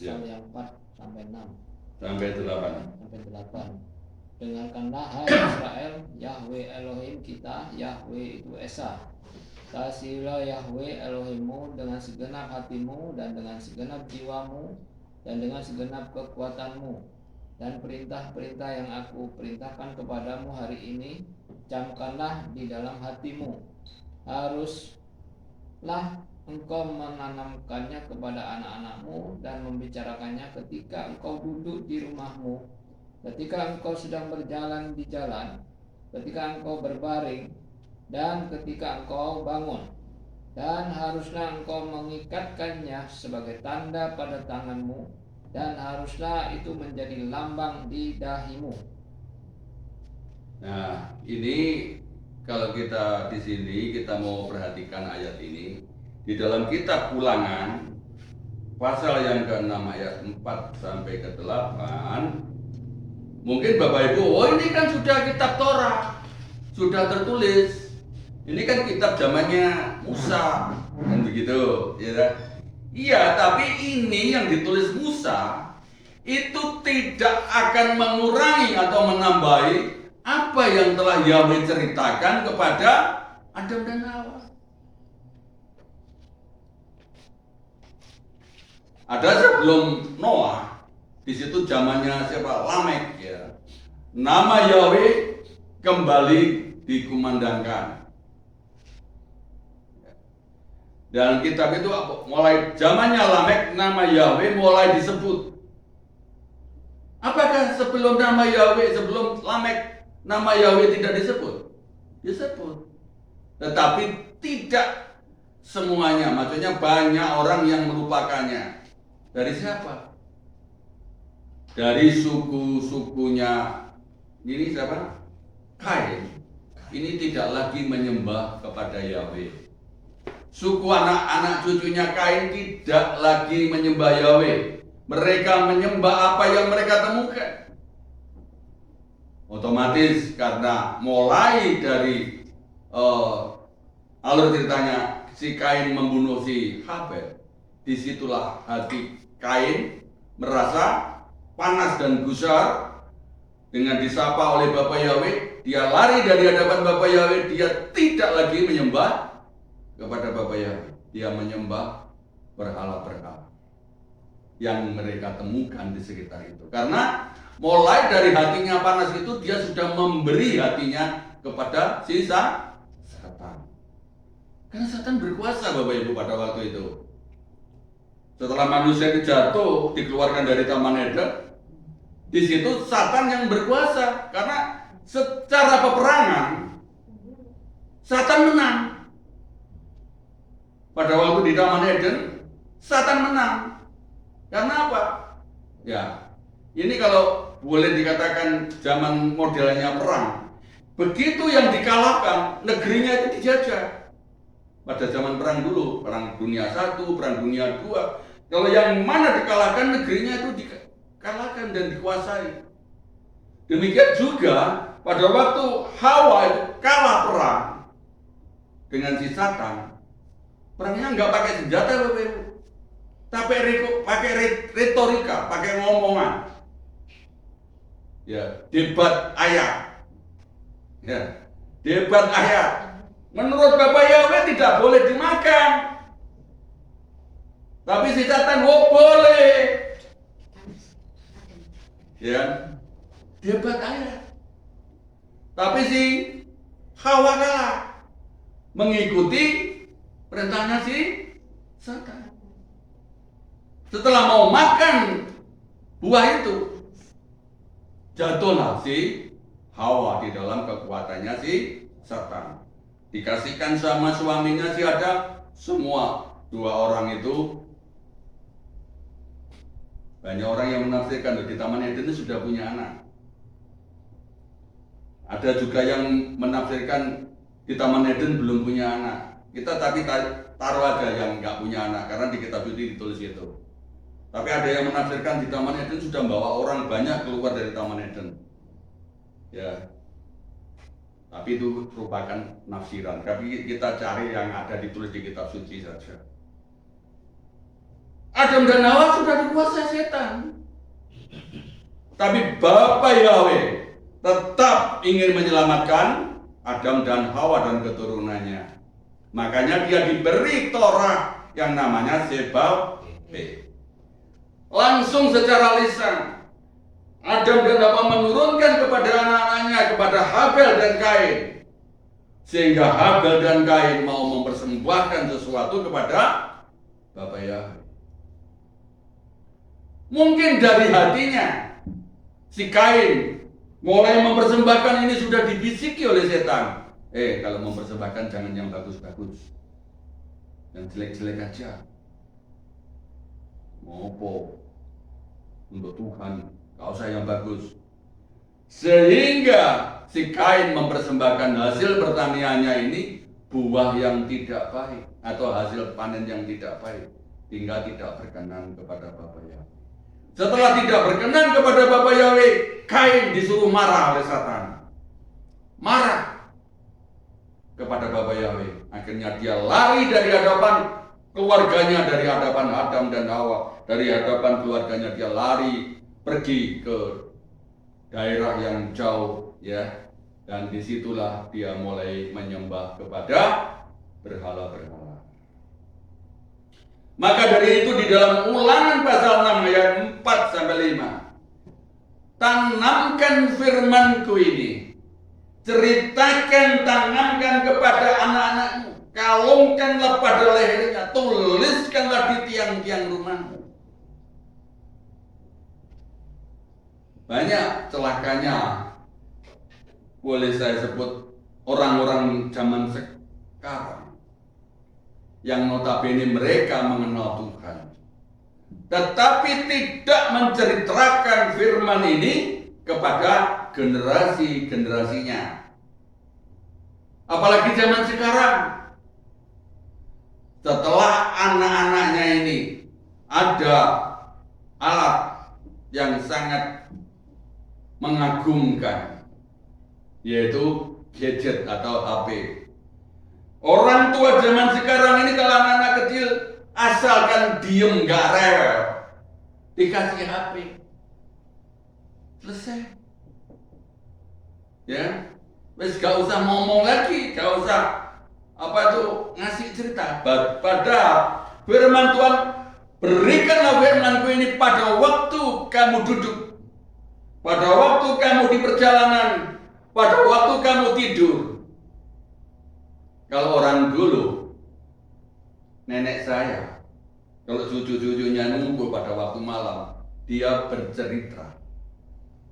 Speaker 1: Ya.
Speaker 4: pasal yang 4 sampai 6
Speaker 1: Sampai 8.
Speaker 4: sampai 8. Dengarkanlah hai Israel, Yahweh Elohim kita, Yahweh itu Esa. Kasihilah Yahweh Elohimmu dengan segenap hatimu dan dengan segenap jiwamu dan dengan segenap kekuatanmu. Dan perintah-perintah yang aku perintahkan kepadamu hari ini, camkanlah di dalam hatimu. Haruslah engkau menanamkannya kepada anak-anakmu dan membicarakannya ketika engkau duduk di rumahmu, ketika engkau sedang berjalan di jalan, ketika engkau berbaring, dan ketika engkau bangun. Dan haruslah engkau mengikatkannya sebagai tanda pada tanganmu, dan haruslah itu menjadi lambang di dahimu.
Speaker 1: Nah, ini kalau kita di sini kita mau perhatikan ayat ini di dalam kitab Ulangan pasal yang ke-6 ayat 4 sampai ke 8. Mungkin Bapak Ibu, oh ini kan sudah kitab Torah. sudah tertulis. Ini kan kitab zamannya Musa, kan begitu, ya kan? Iya, tapi ini yang ditulis Musa itu tidak akan mengurangi atau menambahi apa yang telah Yahweh ceritakan kepada Adam dan Hawa. Ada sebelum Noah, di situ zamannya siapa? Lamek, ya. Nama Yahweh kembali dikumandangkan. Dan kitab itu mulai zamannya Lamek, nama Yahweh mulai disebut. Apakah sebelum nama Yahweh, sebelum Lamek, nama Yahweh tidak disebut? Disebut. Tetapi tidak semuanya, maksudnya banyak orang yang melupakannya. Dari siapa? Dari suku-sukunya ini siapa? Kain. Ini tidak lagi menyembah kepada Yahweh. Suku anak-anak cucunya Kain tidak lagi menyembah Yahweh. Mereka menyembah apa yang mereka temukan. Otomatis karena mulai dari alur ceritanya si Kain membunuh si Habel, disitulah hati Kain merasa panas dan gusar. Dengan disapa oleh Bapa Yahweh, dia lari dari hadapan Bapa Yahweh. Dia tidak lagi menyembah kepada Bapa Yahweh. Dia menyembah berhala-berhala yang mereka temukan di sekitar itu. Karena mulai dari hatinya panas itu, dia sudah memberi hatinya kepada sisa Satan. Karena Satan berkuasa, Bapak Ibu, pada waktu itu. Setelah manusia itu jatuh, dikeluarkan dari Taman Eden, di situ Satan yang berkuasa. Karena secara peperangan Satan menang. Pada waktu di Taman Eden, Satan menang. Karena apa? Ya, ini kalau boleh dikatakan zaman modelnya perang. Begitu yang dikalahkan, negerinya itu dijajah. Pada zaman perang dulu, perang dunia 1, perang dunia 2. Kalau yang mana dikalahkan, negerinya itu dikalahkan dan dikuasai. Demikian juga pada waktu Hawa itu kalah perang dengan si Satan. Perangnya nggak pakai senjata, Bapak Ibu, tapi pakai retorika, pakai ngomongan. Ya, debat ayat. Ya, debat ayat. Menurut Bapak Yahweh tidak boleh dimakan. Tapi si Satan, boleh. Ya, debat ayat. Tapi si Hawa kalah, mengikuti perintahnya si Satan. Setelah mau makan buah itu, jatuhlah si Hawa di dalam kekuatannya si Satan. Dikasihkan sama suaminya si Adam, semua dua orang itu. Banyak orang yang menafsirkan di Taman Eden itu sudah punya anak. Ada juga yang menafsirkan di Taman Eden belum punya anak. Kita tapi taruh aja yang nggak punya anak, karena di kitab suci ditulis itu. Tapi ada yang menafsirkan di Taman Eden sudah membawa orang banyak keluar dari Taman Eden. Ya, tapi itu merupakan nafsiran. Tapi kita cari yang ada ditulis di kitab suci saja. Adam dan Hawa sudah dikuasai setan. Tapi Bapa Yahweh tetap ingin menyelamatkan Adam dan Hawa dan keturunannya. Makanya dia diberi Torah yang namanya Sebab. Langsung secara lisan Adam dan Hawa menurunkan kepada anak-anaknya, kepada Habel dan Kain, sehingga Habel dan Kain mau mempersembahkan sesuatu kepada Bapa Yahweh. Mungkin dari hatinya si Kain mulai mempersembahkan, ini sudah dibisiki oleh setan. Kalau mempersembahkan jangan yang bagus-bagus, yang jelek-jelek aja. Ngopo untuk Tuhan, gak usah yang bagus. Sehingga si Kain mempersembahkan hasil pertaniannya ini buah yang tidak baik, atau hasil panen yang tidak baik, hingga tidak berkenan kepada Bapa Yahweh. Setelah tidak berkenan kepada Bapa Yahweh, Kain disuruh marah oleh Satan. Marah. kepada Bapa Yahweh. Akhirnya dia lari dari hadapan keluarganya, dari hadapan Adam dan Hawa, dari hadapan keluarganya dia lari pergi ke daerah yang jauh, ya. Dan disitulah dia mulai menyembah kepada berhala-berhala. Maka dari itu di dalam Ulangan pasal 6 ayat 4 sampai 5, tanamkan firman-Ku ini, ceritakan, tanamkan kepada anak-anakmu, kalungkanlah pada lehernya, tuliskanlah di tiang-tiang rumahmu. Banyak celakanya, boleh saya sebut, orang-orang zaman sekarang yang notabene mereka mengenal Tuhan, tetapi tidak menceritakan firman ini kepada generasi-generasinya. Apalagi zaman sekarang, setelah anak-anaknya ini ada alat yang sangat mengagumkan, yaitu gadget atau HP. Orang tua zaman sekarang ini kalau anak-anak kecil asalkan diem gak rewel, dikasih HP, selesai. Ya, wes gak usah ngomong lagi, gak usah ngasih cerita. Padahal firman Tuhan, berikanlah firman-Ku ini pada waktu kamu duduk, pada waktu kamu di perjalanan, pada waktu kamu tidur. Kalau orang dulu, nenek saya, kalau cucu-cucunya ngumpul pada waktu malam, dia bercerita.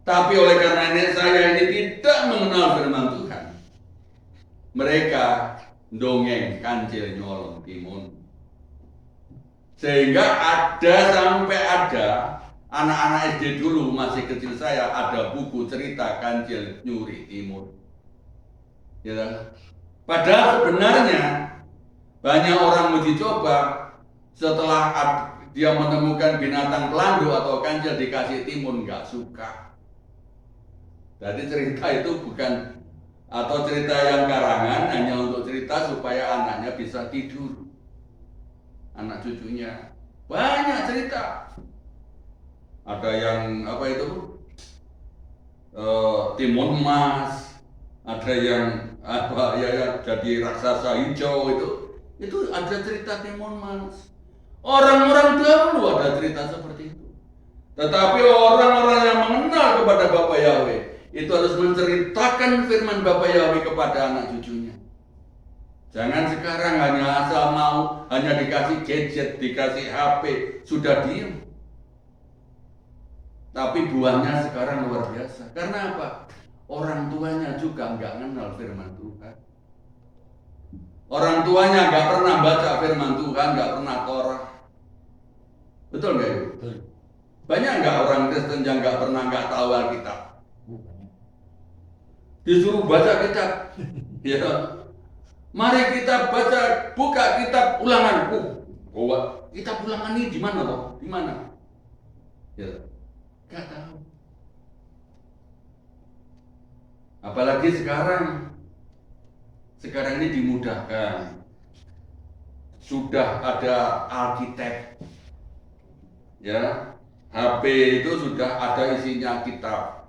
Speaker 1: Tapi oleh karena nenek saya ini tidak mengenal firman Tuhan, mereka dongeng kancil nyolong timun. Sehingga sampai ada anak-anak SD dulu, masih kecil saya, ada buku cerita kancil nyuri timun. Ya. Padahal sebenarnya banyak orang uji coba, setelah dia menemukan binatang pelandu atau kancil dikasih timun, nggak suka. Jadi cerita itu bukan, atau cerita yang karangan hanya untuk cerita supaya anaknya bisa tidur, anak cucunya. Banyak cerita. Ada yang timun emas, ada yang jadi raksasa hijau, itu ada cerita timun emas. Orang-orang dahulu ada cerita seperti itu. Tetapi orang-orang yang mengenal kepada Bapa Yahweh itu harus menceritakan firman Bapa Yahweh kepada anak cucunya. Jangan sekarang hanya asal mau, hanya dikasih gadget, dikasih HP, sudah diam. Tapi buahnya sekarang luar biasa. Karena apa? Orang tuanya juga nggak kenal firman Tuhan. Orang tuanya nggak pernah baca firman Tuhan, nggak pernah Torah. Betul nggak Ibu?
Speaker 5: Betul.
Speaker 1: Banyak nggak orang Kristen yang nggak tahu Alkitab? Disuruh baca kitab, ya. Mari kita buka kitab Ulangan. Kitab Ulangan ini di mana toh? Di mana? Ya, nggak tahu. Apalagi sekarang ini dimudahkan, sudah ada Alkitab, ya, HP itu sudah ada isinya kitab.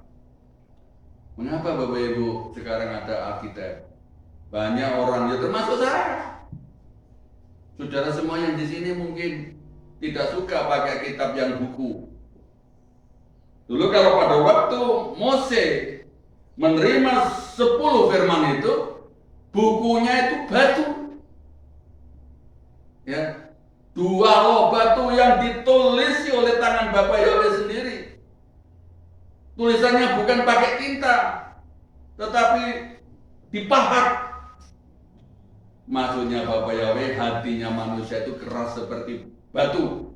Speaker 1: Mengapa Bapak Ibu sekarang ada Alkitab? Banyak orang, ya termasuk saya, saudara semua yang di sini mungkin tidak suka pakai kitab yang buku. Dulu kalau pada waktu Mose menerima 10 firman itu, bukunya itu batu, ya, 2 loh batu yang ditulisi oleh tangan Bapak Yahweh sendiri. Tulisannya bukan pakai tinta, tetapi dipahat. Maksudnya Bapak Yahweh, hatinya manusia itu keras seperti batu.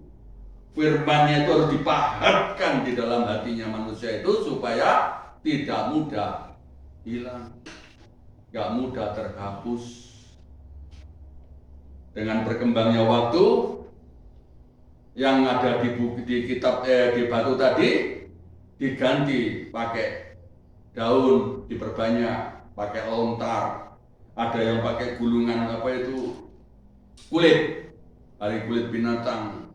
Speaker 1: Firman-Nya itu harus dipahatkan di dalam hatinya manusia itu supaya tidak mudah hilang, gak mudah terhapus. Dengan berkembangnya waktu, yang ada di kitab di batu tadi diganti pakai daun, diperbanyak, pakai lontar, ada yang pakai gulungan apa itu kulit, dari kulit binatang.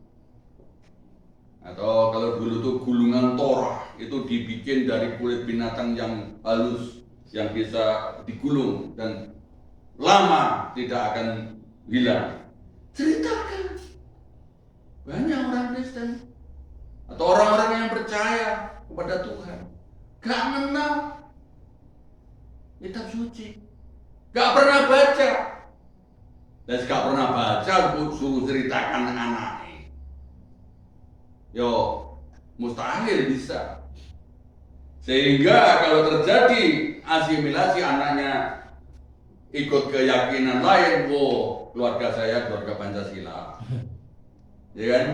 Speaker 1: Atau kalau dulu tuh gulungan Torah itu dibikin dari kulit binatang yang halus, yang bisa digulung dan lama tidak akan hilang. Ceritakan. Banyak orang Kristen atau orang-orang yang percaya kepada Tuhan gak mengenal kitab suci, gak pernah baca, dan gak pernah baca suruh ceritakan anaknya. Yo, mustahil bisa. Sehingga kalau terjadi asimilasi anaknya ikut keyakinan lain, keluarga saya keluarga Pancasila, ya kan?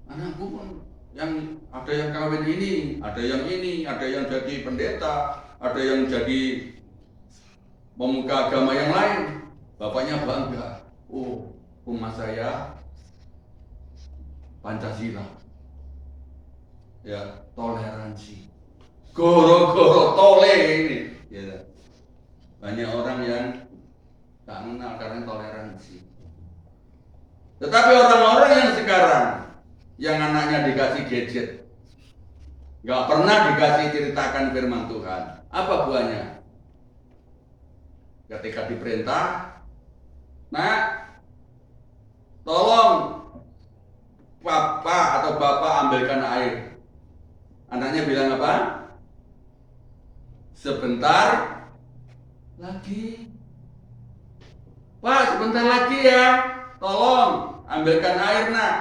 Speaker 1: Anakku pun yang ada yang kawin ini, ada yang jadi pendeta, ada yang jadi pemuka agama yang lain. Bapaknya bangga, rumah saya Pancasila, ya, toleransi, goro-goro tole ini, ya. Banyak orang yang tak mengenal karena toleransi. Tetapi orang-orang yang sekarang, yang anaknya dikasih gadget, nggak pernah dikasih ceritakan firman Tuhan, apa buahnya? Ketika diperintah, nah, tolong Papa atau Bapak ambilkan air. Anaknya bilang apa? Sebentar lagi. Pak, sebentar lagi ya. Tolong ambilkan air, Nak.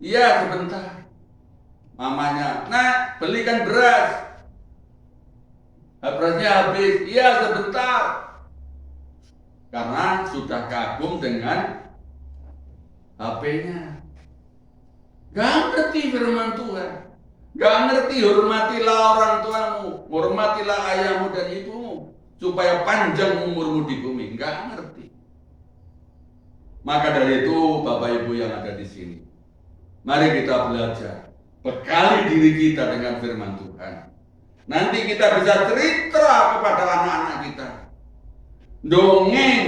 Speaker 1: Iya, sebentar. Mamanya, Nak, belikan beras. Berasnya habis. Iya, sebentar. Karena sudah kagum dengan HP-nya. Gak ngerti firman Tuhan. Gak ngerti hormatilah orang tuamu, hormatilah ayahmu dan ibumu, supaya panjang umurmu di bumi. Gak ngerti. Maka dari itu Bapak Ibu yang ada di sini, mari kita belajar, bekali diri kita dengan firman Tuhan. Nanti kita bisa cerita kepada anak-anak kita, dongeng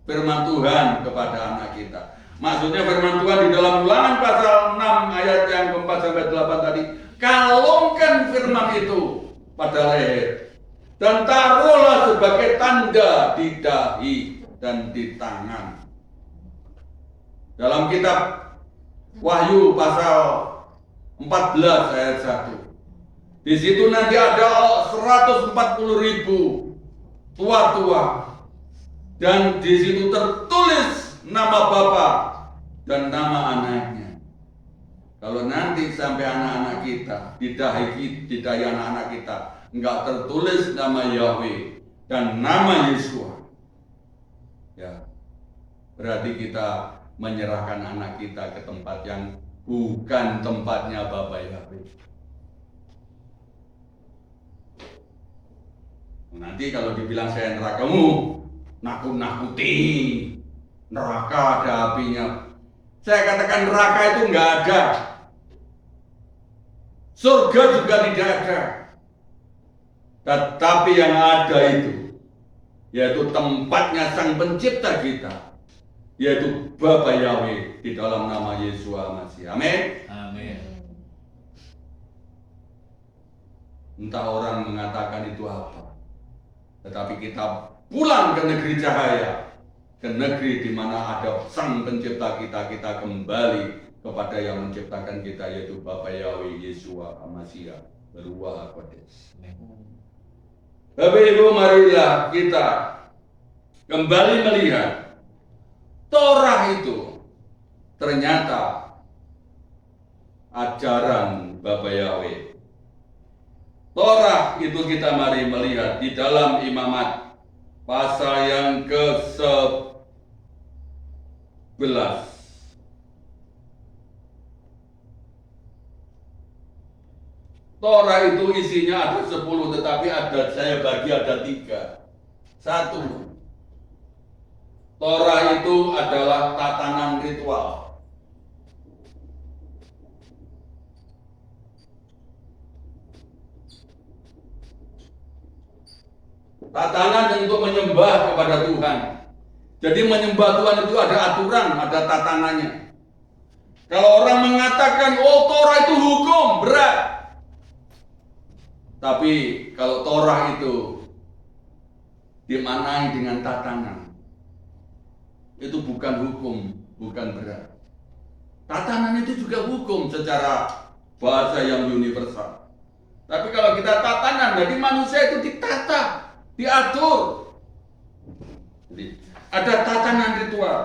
Speaker 1: firman Tuhan kepada anak kita. Maksudnya firman Tuhan di dalam Ulangan pasal 6 ayat yang ke-4 sampai 8 tadi, kalungkan firman itu pada leher dan taruhlah sebagai tanda di dahi dan di tangan. Dalam kitab Wahyu pasal 14 ayat 1. Di situ nanti ada 140.000 tua-tua, dan di situ tertulis nama Bapa dan nama anaknya. Kalau nanti sampai anak-anak kita, di dahi anak-anak kita enggak tertulis nama Yahweh dan nama Yesua, ya, berarti kita menyerahkan anak kita ke tempat yang bukan tempatnya Bapa Yahweh. Nanti kalau dibilang saya nerakamu, nakut-nakuti. Neraka ada apinya. Saya katakan neraka itu enggak ada. Surga juga tidak ada. Tetapi yang ada itu, yaitu tempatnya Sang Pencipta kita, yaitu Bapa Yahweh di dalam nama Yesua Masih. Amin.
Speaker 5: Amin.
Speaker 1: Entah orang mengatakan itu apa, tetapi kita pulang ke negeri cahaya, ke negeri di mana ada Sang Pencipta kita, kita kembali kepada yang menciptakan kita, yaitu Bapa Yahweh Yesua Masih Beruah Kodes. Bapak Ibu, marilah kita kembali melihat Torah itu ternyata ajaran Bapa Yahweh. Torah itu kita mari melihat di dalam Imamat pasal yang ke-11. Torah itu isinya ada 10, tetapi saya bagi ada 3. 1, Torah itu adalah tatanan ritual. Tatanan untuk menyembah kepada Tuhan. Jadi menyembah Tuhan itu ada aturan, ada tatanannya. Kalau orang mengatakan, oh Torah itu hukum, berat. Tapi kalau Torah itu dimaknai dengan tatanan, itu bukan hukum, bukan berat. Tatanan itu juga hukum secara bahasa yang universal. Tapi kalau kita tatanan, jadi manusia itu ditata, diatur. Jadi ada tatanan ritual.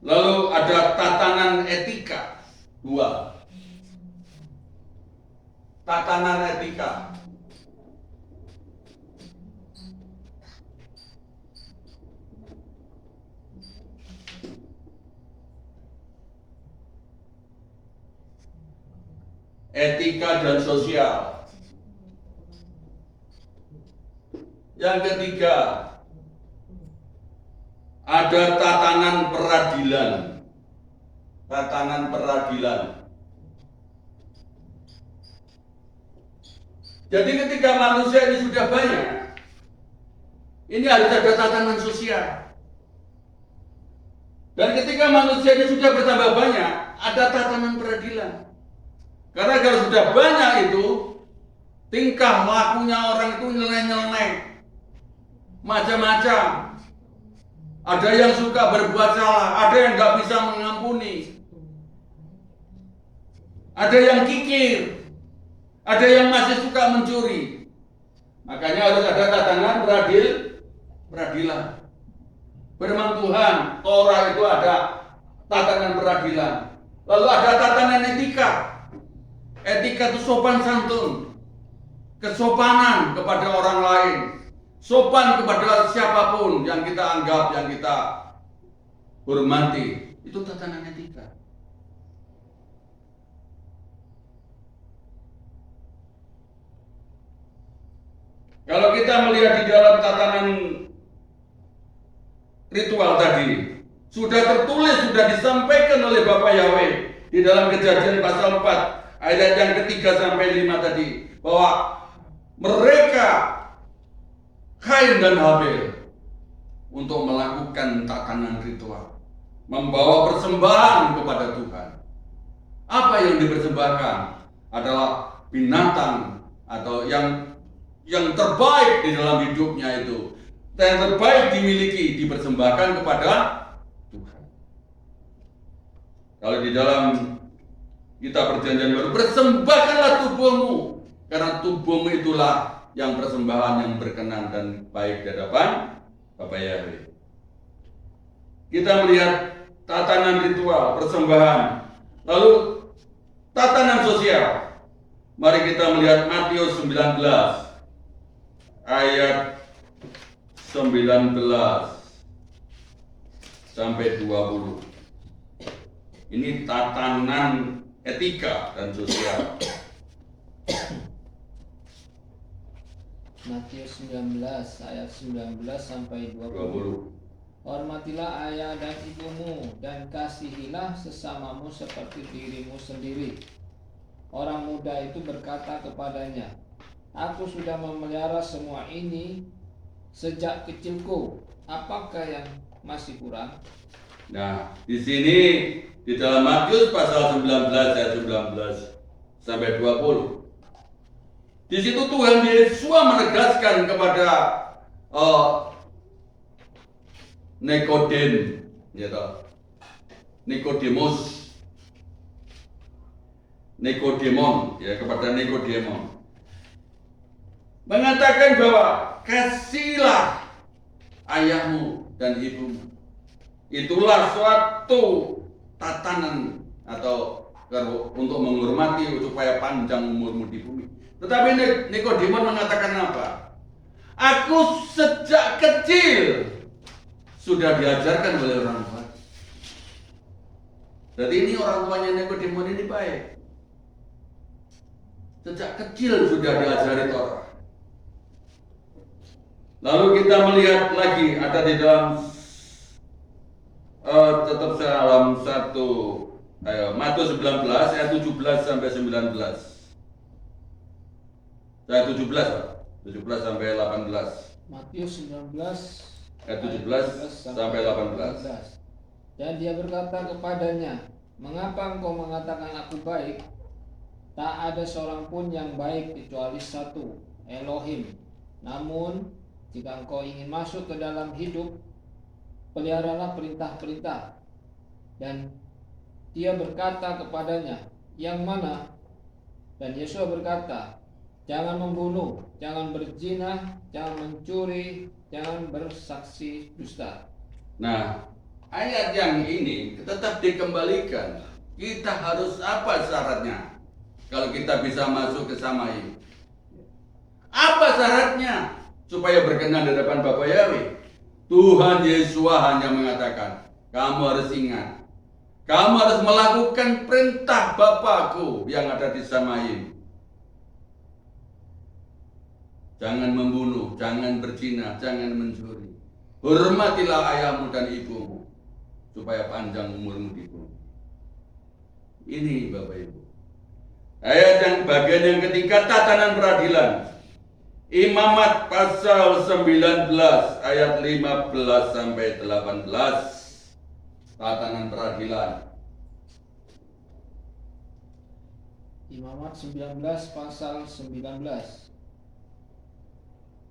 Speaker 1: Lalu ada tatanan etika. Dua. Tatanan etika. Etika dan sosial. Yang ketiga, ada tatanan peradilan. Tatanan peradilan. Jadi ketika manusia ini sudah banyak, ini harus ada tatanan sosial. Dan ketika manusia ini sudah bertambah banyak, ada tatanan peradilan. Karena kalau sudah banyak itu, tingkah lakunya orang itu nyeleneh-nyeleneh, macam-macam. Ada yang suka berbuat salah, ada yang nggak bisa mengampuni, ada yang kikir, ada yang masih suka mencuri. Makanya harus ada tatanan peradilan. Firman Tuhan, Torah itu ada tatanan peradilan. Lalu ada tatanan etika. Etika itu sopan santun, kesopanan kepada orang lain, sopan kepada siapapun yang kita anggap, yang kita hormati. Itu tatanan etika. Kalau kita melihat di dalam tatanan ritual tadi, sudah tertulis, sudah disampaikan oleh Bapak Yahweh di dalam Kejadian pasal 4 ayat yang ketiga sampai 5 tadi, bahwa mereka Kain dan Habel untuk melakukan tatanan ritual, membawa persembahan kepada Tuhan. Apa yang dipersembahkan adalah binatang atau yang terbaik di dalam hidupnya itu, yang terbaik dimiliki, dipersembahkan kepada Tuhan. Kalau di dalam kita perjanjian baru, persembahkanlah tubuhmu, karena tubuhmu itulah yang persembahan yang berkenan dan baik di hadapan Bapak Yahweh. Kita melihat tatanan ritual, persembahan. Lalu tatanan sosial. Mari kita melihat Matius 19 ayat 19 sampai 20. Ini tatanan etika dan sosial.
Speaker 4: Matius 19 ayat 19 sampai 20. Hormatilah ayah dan ibumu dan kasihilah sesamamu seperti dirimu sendiri. Orang muda itu berkata kepadanya, aku sudah memelihara semua ini sejak kecilku. Apakah yang masih kurang?
Speaker 1: Nah, di sini di dalam Matius pasal 19 ayat 19 sampai 20. Di situ Tuhan Yesus menegaskan kepada Nikodemon, ya, kepada Nikodemon, mengatakan bahwa kasihlah ayahmu dan ibumu. Itulah suatu tatanan atau untuk menghormati supaya panjang umurmu di bumi. Tetapi Nikodemon mengatakan apa? Aku sejak kecil sudah diajarkan oleh orang tua. Jadi ini orang tuanya Nikodemon ini baik. Sejak kecil sudah diajari Torah. Lalu kita melihat lagi ada di dalam tetap dalam Matius 19 ayat 17 sampai 19. Saya 17 Pak. 17 sampai 18.
Speaker 4: Matius 19
Speaker 1: Ayat 17 sampai 18.
Speaker 4: Dan dia berkata kepadanya, "Mengapa engkau mengatakan aku baik? Tak ada seorang pun yang baik kecuali satu, Elohim. Namun, jika engkau ingin masuk ke dalam hidup, peliharalah perintah-perintah." Dan dia berkata kepadanya, "Yang mana?" Dan Yesus berkata, "Jangan membunuh, jangan berzina, jangan mencuri, jangan bersaksi dusta."
Speaker 1: Nah, ayat yang ini tetap dikembalikan. Kita harus apa syaratnya? Kalau kita bisa masuk ke Samai. Apa syaratnya? Supaya berkenan di hadapan Bapa Yahweh. Tuhan Yesus hanya mengatakan, kamu harus ingat. Kamu harus melakukan perintah Bapakku yang ada di Samai. Jangan membunuh, jangan berzina, jangan mencuri. Hormatilah ayahmu dan ibumu, supaya panjang umurmu di bumi. Ini Bapak Ibu. Ayat yang bagian yang ketiga, tatanan peradilan. Imamat pasal 19 ayat 15 sampai 18. Tatanan peradilan.
Speaker 4: Imamat 19 pasal 19.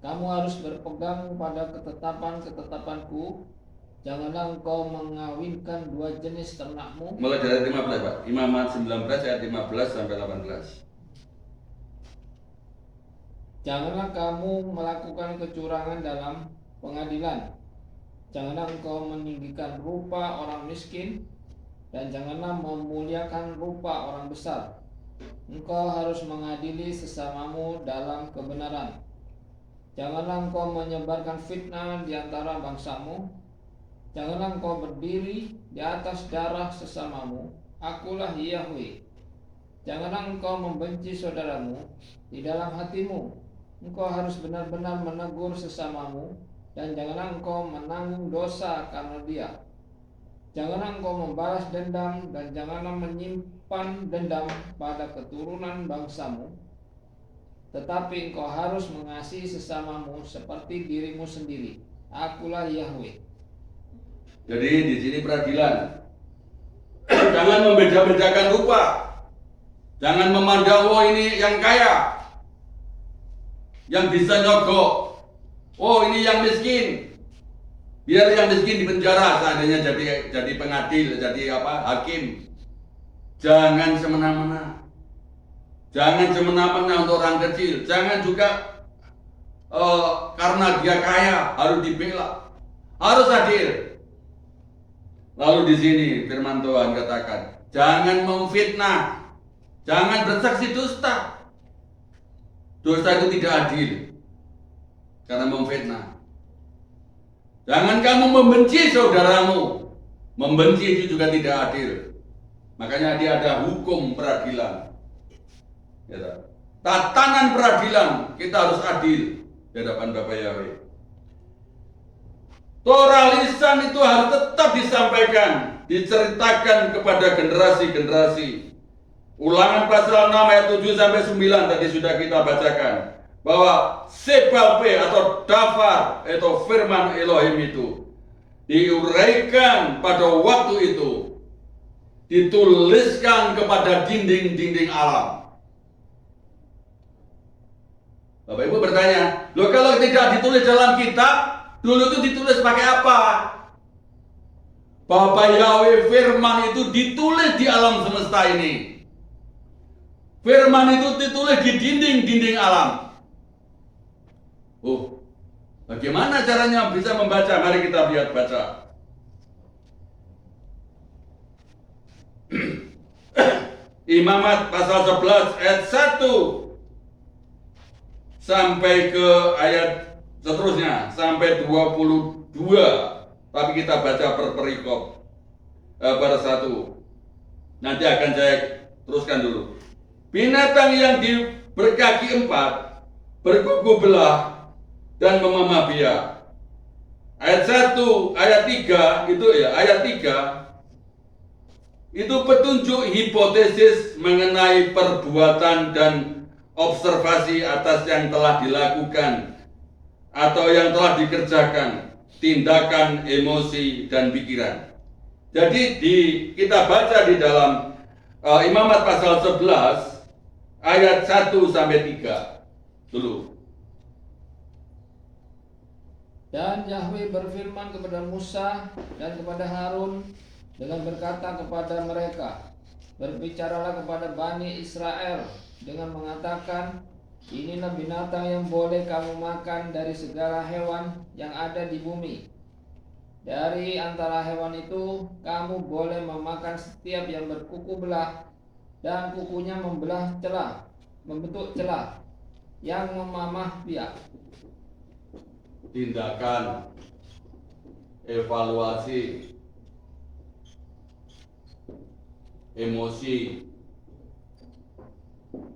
Speaker 4: Kamu harus berpegang pada ketetapan-ketetapanku. Janganlah engkau mengawinkan dua jenis ternakmu.
Speaker 1: Mulai dari 15 Pak. Imamat 19 ayat 15 sampai 18.
Speaker 4: Janganlah kamu melakukan kecurangan dalam pengadilan. Janganlah engkau meninggikan rupa orang miskin, dan janganlah memuliakan rupa orang besar. Engkau harus mengadili sesamamu dalam kebenaran. Janganlah engkau menyebarkan fitnah di antara bangsamu. Janganlah engkau berdiri di atas darah sesamamu. Akulah Yahweh. Janganlah engkau membenci saudaramu di dalam hatimu. Engkau harus benar-benar menegur sesamamu, dan janganlah engkau menanggung dosa karena dia. Janganlah engkau membalas dendam, dan janganlah menyimpan dendam pada keturunan bangsamu. Tetapi engkau harus mengasihi sesamamu seperti dirimu sendiri. Akulah Yahweh.
Speaker 1: Jadi di sini peradilan. Jangan membeda-bedakan rupa. Jangan memandang oh ini yang kaya, yang bisa nyogok. Oh ini yang miskin. Biar yang miskin di penjara seandainya jadi pengadil, jadi hakim. Jangan semena-mena. Jangan semena-mena untuk orang kecil. Jangan juga karena dia kaya harus dibela. Harus adil. Lalu di sini firman Tuhan katakan, jangan memfitnah. Jangan bersaksi dusta. Dosa itu tidak adil karena memfitnah. Jangan kamu membenci saudaramu. Membenci itu juga tidak adil. Makanya dia ada hukum peradilan. Ya, tatanan peradilan kita harus adil di hadapan Bapa Yahweh. Torah lisan itu harus tetap disampaikan, diceritakan kepada generasi-generasi. Ulangan pasal 6 ayat 7 sampai 9 tadi sudah kita bacakan, bahwa sepalpe atau dafar atau firman Elohim itu diuraikan pada waktu itu, dituliskan kepada dinding-dinding alam. Bapak Ibu bertanya, loh kalau tidak ditulis dalam kitab, dulu itu ditulis pakai apa? Bapak Yahweh firman itu ditulis di alam semesta ini. Firman itu ditulis di dinding-dinding alam. Oh, bagaimana caranya bisa membaca? Mari kita lihat baca. Imamat pasal 11 ayat 1 sampai ke ayat seterusnya sampai 22. Tapi kita baca per perikop pada 1. Nanti akan saya teruskan dulu. Binatang yang berkaki 4, berkuku belah dan memamah biak. Ayat 1, ayat 3 itu ya, ayat 3 itu petunjuk hipotesis mengenai perbuatan dan observasi atas yang telah dilakukan atau yang telah dikerjakan, tindakan, emosi, dan pikiran. Jadi kita baca di dalam Imamat pasal 11 ayat 1 sampai 3 dulu.
Speaker 4: Dan Yahweh berfirman kepada Musa dan kepada Harun dengan berkata kepada mereka, berbicaralah kepada Bani Israel dengan mengatakan, inilah binatang yang boleh kamu makan dari segala hewan yang ada di bumi. Dari antara hewan itu, kamu boleh memakan setiap yang berkuku belah dan kukunya membentuk celah yang memamah biak.
Speaker 1: Tindakan, evaluasi, emosi.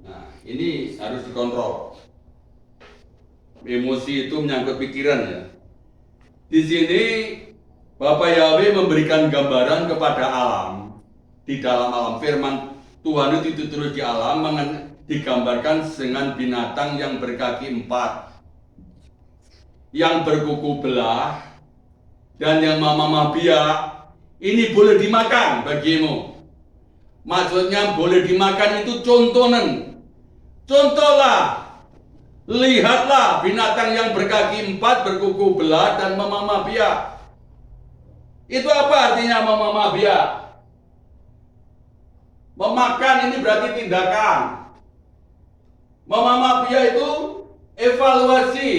Speaker 1: Nah, ini harus dikontrol. Emosi itu menyangkut pikiran ya. Di sini Bapak Yahweh memberikan gambaran kepada alam. Di dalam alam, firman Tuhan itu terus di alam digambarkan dengan binatang yang berkaki 4, yang berkuku belah, dan yang mamamah biak. Ini boleh dimakan bagimu. Maksudnya boleh dimakan itu contohan. Contohlah, lihatlah binatang yang berkaki 4, berkuku belah, dan mamamah biak. Itu apa artinya mamamah biak? Memakan ini berarti tindakan. Mamamah biak itu evaluasi,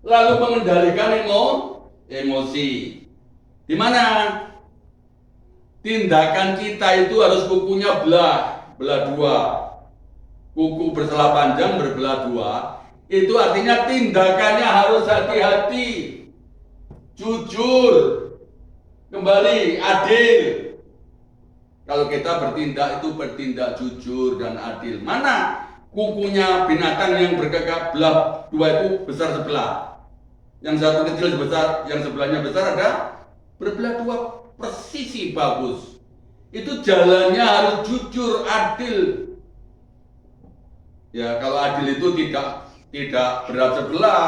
Speaker 1: lalu mengendalikan emosi. Di mana tindakan kita itu harus kukunya belah 2, kuku berselah panjang berbelah 2. Itu artinya tindakannya harus hati-hati, jujur, kembali adil. Kalau kita bertindak itu bertindak jujur dan adil. Mana kukunya binatang yang berkaki belah 2 itu besar sebelah, yang satu kecil sebesar, yang sebelahnya besar, ada berbelah 2 persisi bagus. Itu jalannya harus jujur, adil. Ya, kalau adil itu tidak berat sebelah.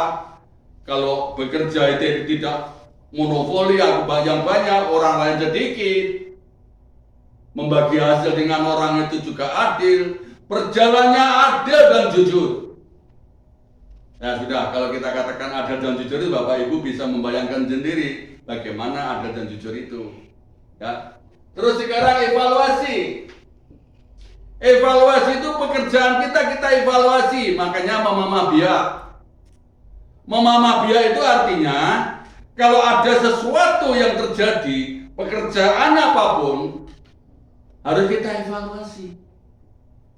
Speaker 1: Kalau bekerja itu tidak monopoli, aku banyak, orang lain sedikit. Membagi hasil dengan orang itu juga adil. Perjalannya adil dan jujur. Nah sudah, kalau kita katakan adil dan jujur itu Bapak Ibu bisa membayangkan sendiri bagaimana adil dan jujur itu. Ya. Terus sekarang evaluasi. Evaluasi itu pekerjaan kita evaluasi. Makanya mamamah biak. Mamamah biak itu artinya kalau ada sesuatu yang terjadi, pekerjaan apapun, harus kita evaluasi.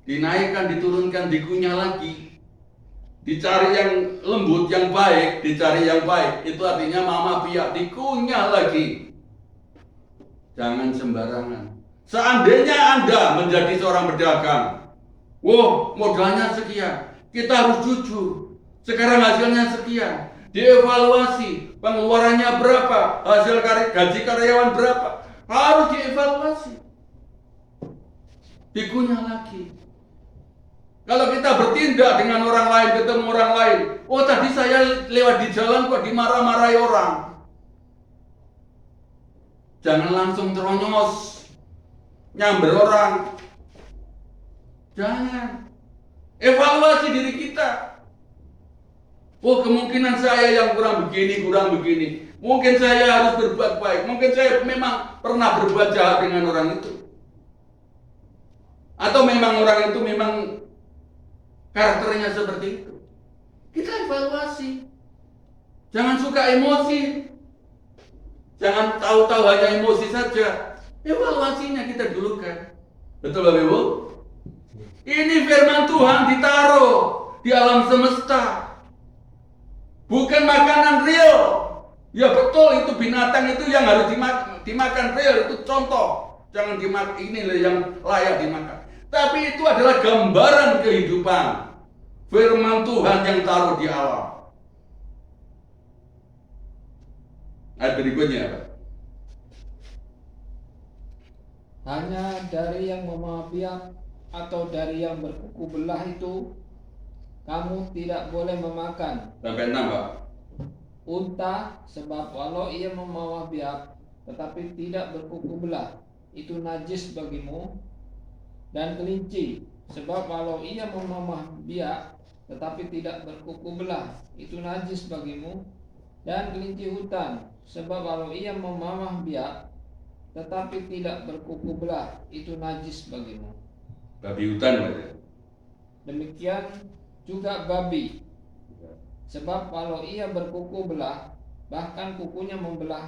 Speaker 1: Dinaikkan, diturunkan, dikunyah lagi. Dicari yang lembut, yang baik, dicari yang baik. Itu artinya mamamah biak, dikunyah lagi. Jangan sembarangan. Seandainya Anda menjadi seorang pedagang, modalnya sekian, kita harus jujur. Sekarang hasilnya sekian, dievaluasi, pengeluarannya berapa, hasil gaji karyawan berapa, harus dievaluasi. Dikunyah lagi. Kalau kita bertindak dengan orang lain, ketemu orang lain, tadi saya lewat di jalan kok dimarah-marahi orang. Jangan langsung teronyos, nyamber orang. Jangan. Evaluasi diri kita. Kemungkinan saya yang kurang begini. Mungkin saya harus berbuat baik. Mungkin saya memang pernah berbuat jahat dengan orang itu. Atau memang orang itu memang karakternya seperti itu. Kita evaluasi. Jangan suka emosi. Jangan tahu-tahu hanya emosi saja. Evaluasinya kita dulukan. Betul Bapak Ibu? Ini firman Tuhan ditaruh di alam semesta. Bukan makanan real. Ya betul, itu binatang itu yang harus dimakan real, itu contoh. Jangan dimakan, inilah yang layak dimakan. Tapi itu adalah gambaran kehidupan. Firman Tuhan yang taruh di alam. Ayat berikutnya apa?
Speaker 4: Hanya dari yang mamamah biak atau dari yang berkuku belah itu kamu tidak boleh memakan.
Speaker 1: Sampai 6 Pak.
Speaker 4: Unta, sebab walau ia memawah biak tetapi tidak berkuku belah, itu najis bagimu. Dan kelinci, sebab walau ia memamah biak tetapi tidak berkuku belah, itu najis bagimu. Dan kelinci hutan, sebab walau ia memamah biak tetapi tidak berkuku belah, itu najis bagimu.
Speaker 1: Babi hutan Pak ya.
Speaker 4: Demikian juga babi, sebab walau ia berkuku belah, bahkan kukunya membentuk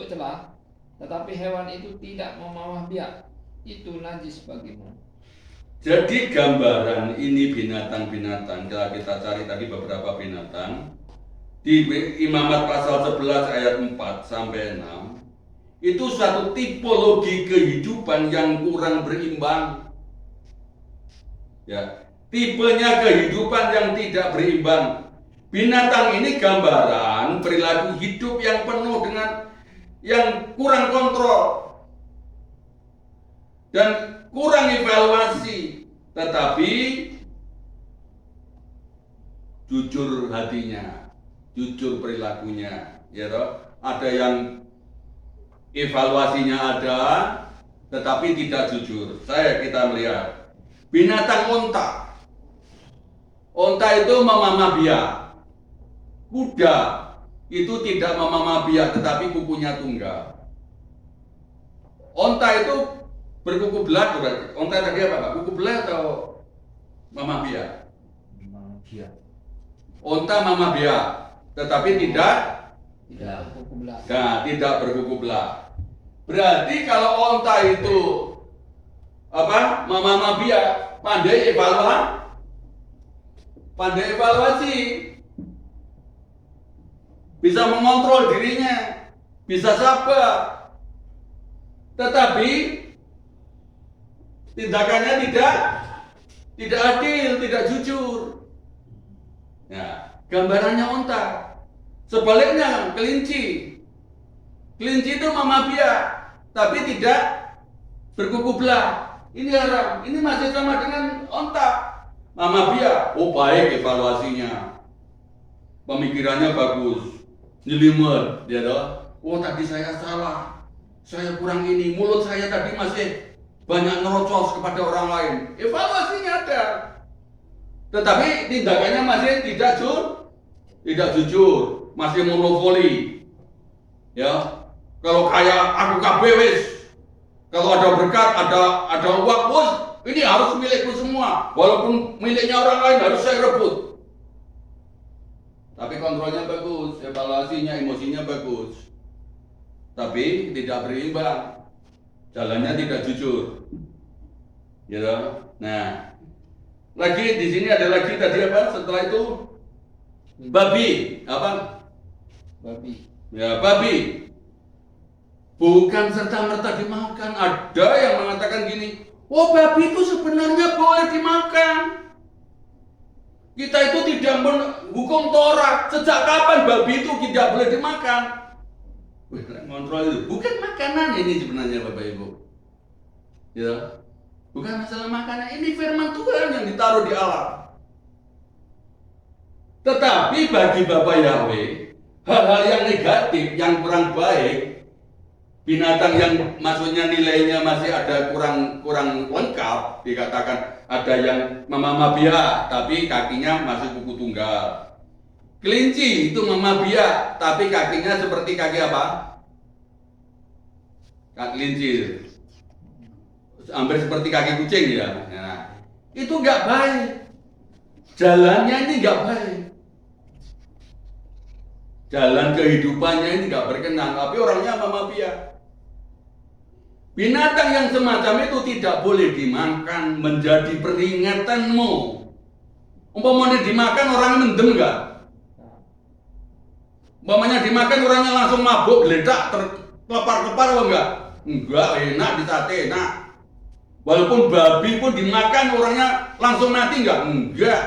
Speaker 4: celah, tetapi hewan itu tidak memamah biak, itu najis bagimu.
Speaker 1: Jadi gambaran ini binatang-binatang, kalau kita cari tadi beberapa binatang di Imamat pasal 11 ayat 4 sampai 6, itu satu tipologi kehidupan yang kurang berimbang. Ya, tipenya kehidupan yang tidak berimbang. Binatang ini gambaran perilaku hidup yang penuh dengan yang kurang kontrol dan kurang evaluasi, tetapi jujur hatinya, jujur perilakunya, ya toh. Ada yang evaluasinya ada, tetapi tidak jujur. Kita melihat binatang onta. Onta itu memamah biak. Kuda itu tidak memamah biak, tetapi kukunya tunggal. Onta itu berkuku belah berarti. Onta tadi apa Pak? Kuku belah atau mamah biak? Onta mamah biak, tetapi tidak
Speaker 4: berkuku belah.
Speaker 1: Nah, tidak berkuku belah. Berarti kalau onta itu mamah biak, pandai evaluasi, bisa mengontrol dirinya, bisa sabar. Tetapi tindakannya tidak adil, tidak jujur. Nah, gambarannya onta. Sebaliknya kelinci. Kelinci itu mamah biak, tapi tidak berkuku belah. Ini haram. Ini masih sama dengan onta. Mamah biak, oh baik evaluasinya. Pemikirannya bagus. Nyelimet, dia doh. Oh tadi saya salah. Saya kurang ini. Mulut saya tadi masih banyak ngerocos kepada orang lain. Evaluasinya ada. Tetapi tindakannya masih tidak jujur, masih monopoli. Ya. Kalau kayak aku KBWS, kalau ada berkat, ada uang, bos, ini harus milikku semua. Walaupun miliknya orang lain harus saya rebut. Tapi kontrolnya bagus, evaluasinya, emosinya bagus. Tapi tidak berimbang, jalannya tidak jujur. Gitu. Nah, lagi di sini ada lagi tadi apa? Setelah itu babi, apa?
Speaker 4: Babi.
Speaker 1: Ya, babi. Bukan serta-merta dimakan. Ada yang mengatakan gini, oh babi itu sebenarnya boleh dimakan. Kita itu tidak menghukum Torah. Sejak kapan babi itu tidak boleh dimakan? Kontrol itu. Bukan makanan ini sebenarnya Bapak Ibu. Ya. Bukan masalah makanan. Ini firman Tuhan yang ditaruh di alam. Tetapi bagi Bapak Yahweh, hal-hal yang negatif, yang kurang baik, binatang yang maksudnya nilainya masih ada kurang lengkap, dikatakan ada yang mamah biak tapi kakinya masih kuku tunggal. Kelinci itu mamah biak tapi kakinya seperti kaki apa? Kaki kelinci, hampir seperti kaki kucing ya. Nah, itu nggak baik. Jalannya ini nggak baik. Jalan kehidupannya ini nggak berkenan, tapi orangnya mamah biak. Binatang yang semacam itu tidak boleh dimakan, menjadi peringatanmu. Umpamanya dimakan orang mendem enggak? Umpamanya dimakan orangnya langsung mabuk, geledak, terkelepar-kelepar apa enggak? Enggak, enak di sate, enak. Walaupun babi pun dimakan orangnya langsung mati enggak? Enggak.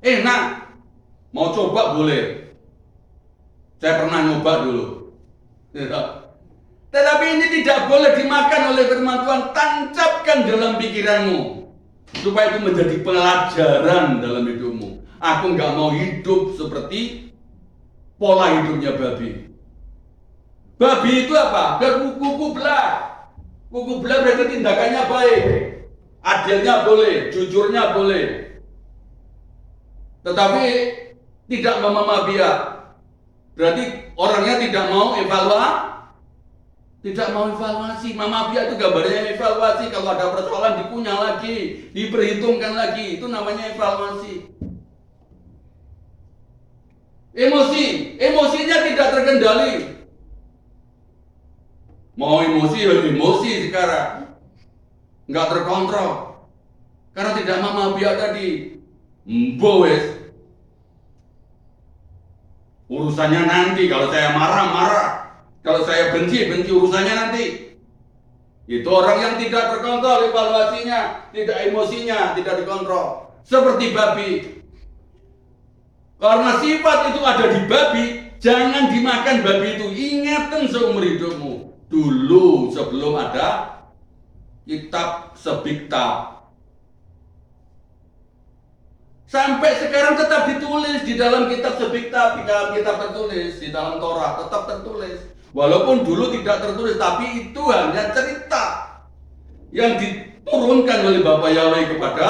Speaker 1: Enak. Mau coba boleh. Saya pernah nyoba dulu. Tetapi ini tidak boleh dimakan oleh firman Tuhan. Tancapkan dalam pikiranmu supaya itu menjadi pelajaran dalam hidupmu. Aku nggak mau hidup seperti pola hidupnya babi. Babi itu apa? Kuku belah. Kuku belah berarti tindakannya baik, adilnya boleh, jujurnya boleh. Tetapi tidak mau biak. Berarti orangnya tidak mau evaluasi. Mama biak itu gambarnya evaluasi. Kalau ada persoalan dikunyah lagi, diperhitungkan lagi. Itu namanya evaluasi. Emosinya tidak terkendali. Mau emosi sekarang. Nggak terkontrol. Karena tidak mama biak tadi. Wes. Urusannya nanti. Kalau saya marah. Kalau saya benci urusannya nanti. Itu orang yang tidak terkontrol evaluasinya, tidak emosinya, tidak dikontrol. Seperti babi. Karena sifat itu ada di babi, jangan dimakan babi itu. Ingatan seumur hidupmu. Dulu sebelum ada kitab Sebiktab. Sampai sekarang tetap ditulis di dalam kitab Sebiktab, di dalam kitab tertulis, di dalam Torah tetap tertulis. Walaupun dulu tidak tertulis, tapi itu hanya cerita yang diturunkan oleh Bapa Yahweh kepada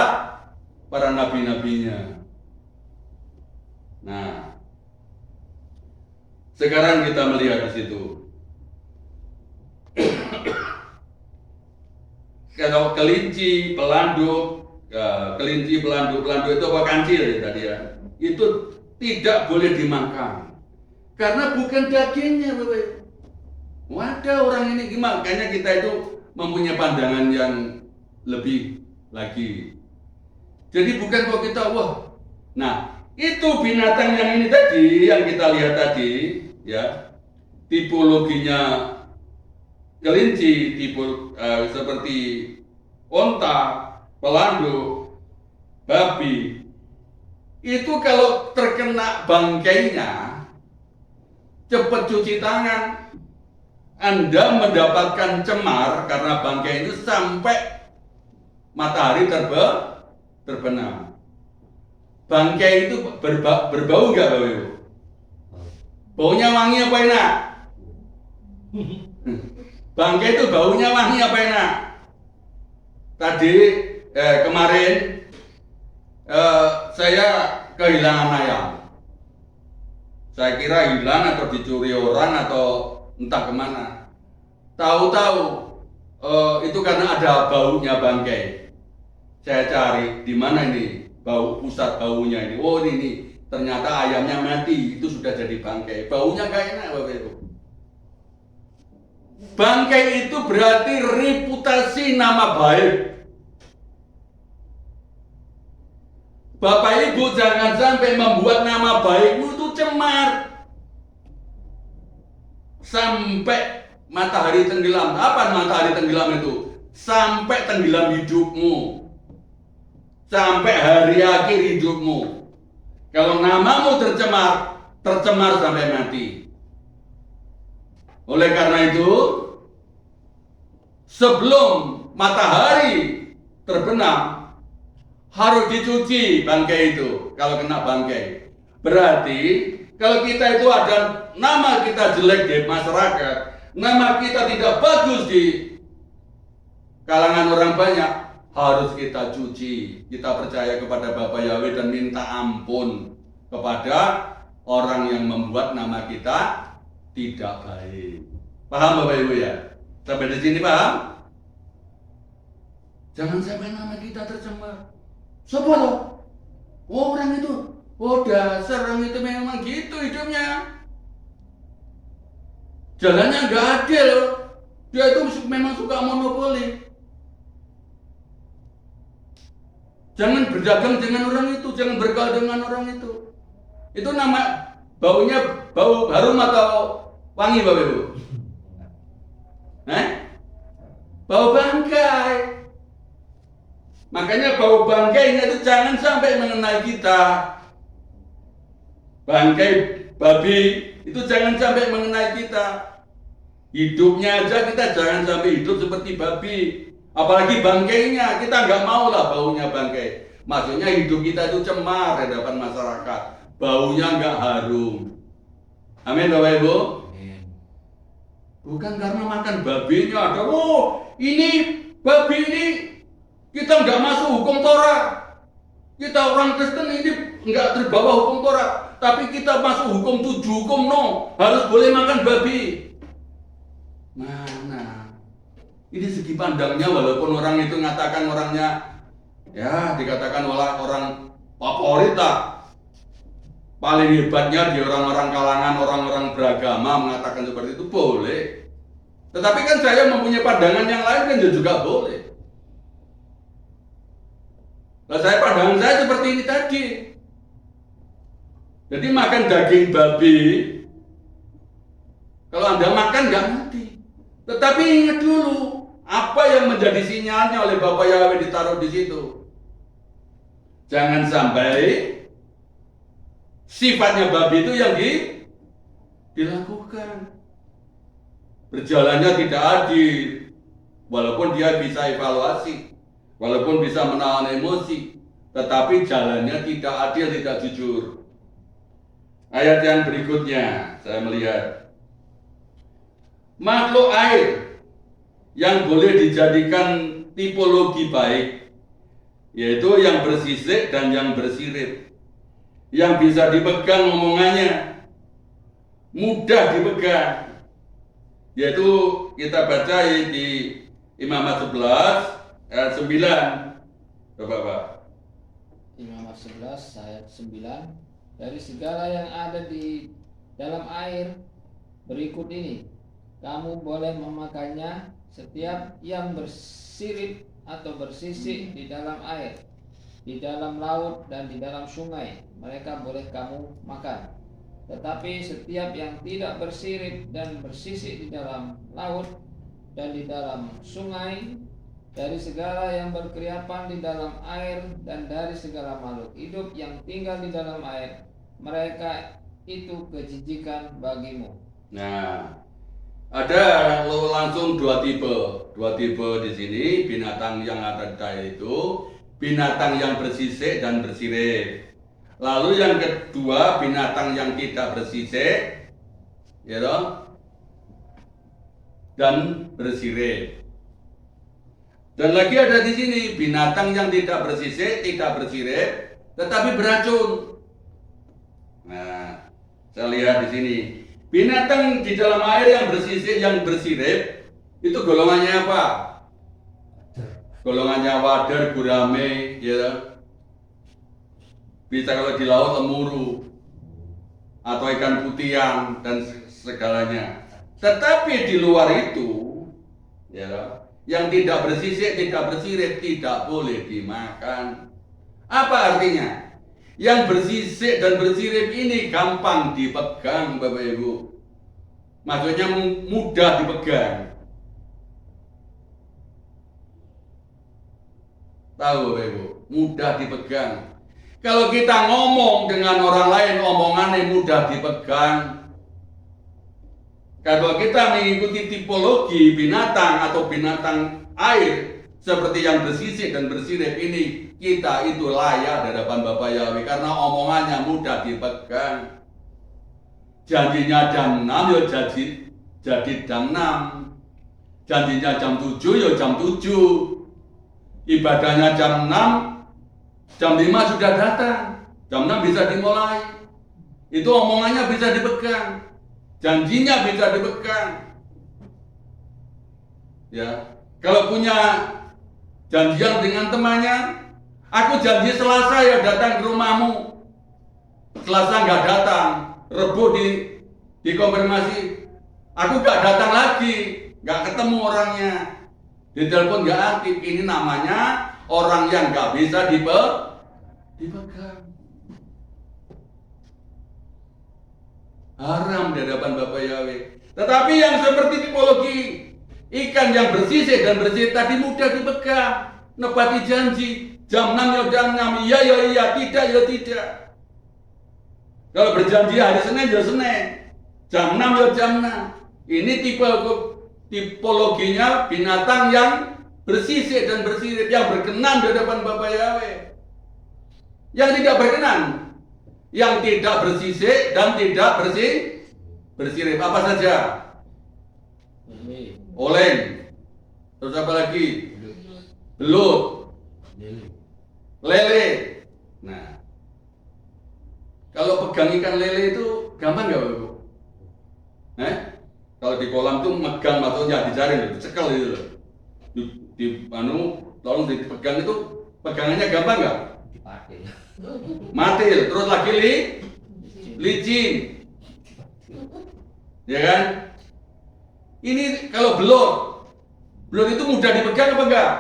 Speaker 1: para nabi-nabinya. Nah, sekarang kita melihat di situ. Kalau kelinci, pelanduk itu apa kancil ya tadi ya, itu tidak boleh dimakan karena bukan dagingnya, Bapak. Wadah orang ini gimana? Makanya kita itu mempunyai pandangan yang lebih lagi. Jadi bukan kok kita nah itu binatang yang ini tadi yang kita lihat tadi ya, tipologinya kelinci, seperti onta, pelanduk, babi, itu kalau terkena bangkainya, cepat cuci tangan. Anda mendapatkan cemar karena bangkai itu sampai matahari terbenam. Bangkai itu berbau nggak, Bapak Ibu? Baunya wangi apa enak? Bangkai itu baunya wangi apa enak? Tadi kemarin saya kehilangan ayam. Saya kira hilang atau dicuri orang atau entah kemana. Tahu-tahu itu karena ada baunya bangkai. Saya cari di mana ini pusat baunya ini. Oh ini ternyata ayamnya mati, itu sudah jadi bangkai. Baunya gak enak, Bapak Ibu. Bangkai itu berarti reputasi nama baik. Bapak Ibu jangan sampai membuat nama baikmu itu cemar. Sampai matahari tenggelam. Apa matahari tenggelam itu? Sampai tenggelam hidupmu. Sampai hari akhir hidupmu. Kalau namamu tercemar sampai mati. Oleh karena itu, sebelum matahari terbenam, harus dicuci bangkai itu. Kalau kena bangkai, berarti kalau kita itu ada nama kita jelek di masyarakat, nama kita tidak bagus di kalangan orang banyak, harus kita cuci. Kita percaya kepada Bapa Yahweh dan minta ampun kepada orang yang membuat nama kita tidak baik. Paham Bapak Ibu ya? Sampai di sini paham? Jangan sampai nama kita tercemar. Siapa loh? Oh, orang itu. Oh, dasar orang itu memang gitu hidupnya. Jalannya nggak adil. Dia itu memang suka monopoli. Jangan berdagang dengan orang itu, jangan bergaul dengan orang itu. Itu nama baunya bau harum atau wangi, Bapak Ibu? Bau bangkai. Makanya bau bangkainya itu jangan sampai mengenai kita. Bangkai babi itu jangan sampai mengenai kita. Hidupnya aja kita jangan sampai hidup seperti babi. Apalagi bangkainya, kita nggak mau lah baunya bangkai. Maksudnya hidup kita itu cemar di hadapan masyarakat. Baunya nggak harum. Amin Bapak Ibu. Bukan karena makan babinya ada, oh ini babi ini kita nggak masuk hukum Torah. Kita orang Kristen ini nggak terbawa hukum Torah, tapi kita masuk hukum 7, hukum no, harus boleh makan babi. Mana? Ini segi pandangnya, walaupun orang itu mengatakan orangnya, ya dikatakan oleh orang favorit lah. Paling hebatnya di orang-orang kalangan orang-orang beragama mengatakan seperti itu boleh. Tetapi kan saya mempunyai pandangan yang lain kan juga boleh. Nah, pandangan saya seperti ini tadi. Jadi makan daging babi, kalau Anda makan nggak mati. Tetapi ingat dulu, apa yang menjadi sinyalnya oleh Bapak Yahweh ditaruh di situ. Jangan sampai sifatnya babi itu yang dilakukan. Berjalannya tidak adil, walaupun dia bisa evaluasi, walaupun bisa menahan emosi, tetapi jalannya tidak adil, tidak jujur. Ayat yang berikutnya saya melihat makhluk air yang boleh dijadikan tipologi baik, yaitu yang bersisik dan yang bersirip, yang bisa dipegang omongannya, mudah dipegang, yaitu kita baca di Imamat 11 ayat 9. Bapak-bapak.
Speaker 4: Imamat 11 ayat 9. Dari segala yang ada di dalam air berikut ini, kamu boleh memakannya, setiap yang bersirip atau bersisik di dalam air, di dalam laut dan di dalam sungai, mereka boleh kamu makan. Tetapi setiap yang tidak bersirip dan bersisik di dalam laut dan di dalam sungai, dari segala yang berkeriapan di dalam air dan dari segala makhluk hidup yang tinggal di dalam air, mereka itu kejijikan bagimu.
Speaker 1: Nah, ada langsung dua tipe di sini. Binatang yang ada di air itu binatang yang bersisik dan bersirip. Lalu yang kedua, binatang yang tidak bersisik, ya toh, dan bersirip. Dan lagi ada di sini binatang yang tidak bersisik, tidak bersirip, tetapi beracun. Nah, saya lihat di sini binatang di dalam air yang bersisik, yang bersirip, itu golongannya apa? Golongannya wader, gurame, ya. Bisa kalau di laut lemuru atau ikan putian dan segalanya. Tetapi di luar itu, ya, yang tidak bersisik, tidak bersirip, tidak boleh dimakan. Apa artinya? Yang bersisik dan bersirip ini gampang dipegang, Bapak Ibu. Maksudnya mudah dipegang. Tahu Bapak Ibu, mudah dipegang. Kalau kita ngomong dengan orang lain, omongannya mudah dipegang. Kalau kita mengikuti tipologi binatang atau binatang air seperti yang bersisik dan bersirip ini, kita itu layak di hadapan Bapak Yahweh karena omongannya mudah dipegang. Janjinya jam 6 ya jadi jam 6. Janjinya jam 7 ya jam 7. Ibadahnya jam 6, jam 5 sudah datang. Jam 6 bisa dimulai. Itu omongannya bisa dipegang. Janjinya bisa dipegang. Ya, kalau punya janjian dengan temannya, aku janji Selasa ya datang ke rumahmu. Selasa nggak datang, Rebo dikonfirmasi, aku nggak datang lagi, nggak ketemu orangnya, ditelepon nggak aktif. Ini namanya orang yang nggak bisa dipegang. Haram di hadapan Bapak Yahweh. Tetapi yang seperti tipologi ikan yang bersisik dan bersirip tadi mudah dipegang, nepati janji. Jam 6 ya jam 6, iya ya iya, tidak ya tidak. Kalau berjanji hari Senin ya Senin, jam 6 ya jam 6. Ini tipologinya binatang yang bersisik dan bersirip, yang berkenan di hadapan Bapa Yahweh. Yang tidak berkenan, yang tidak bersisik dan tidak bersirip, apa saja? Oleng. Terus apa lagi? Belut. Lele. Nah, kalau pegang ikan lele itu gampang nggak, Bapak? Kalau di kolam tuh megang maksudnya dicari, dicekel gitu loh. Tolong dipegang itu pegangannya gampang nggak? Matil, terus lagi licin, ya kan? Ini kalau belut itu mudah dipegang apa enggak?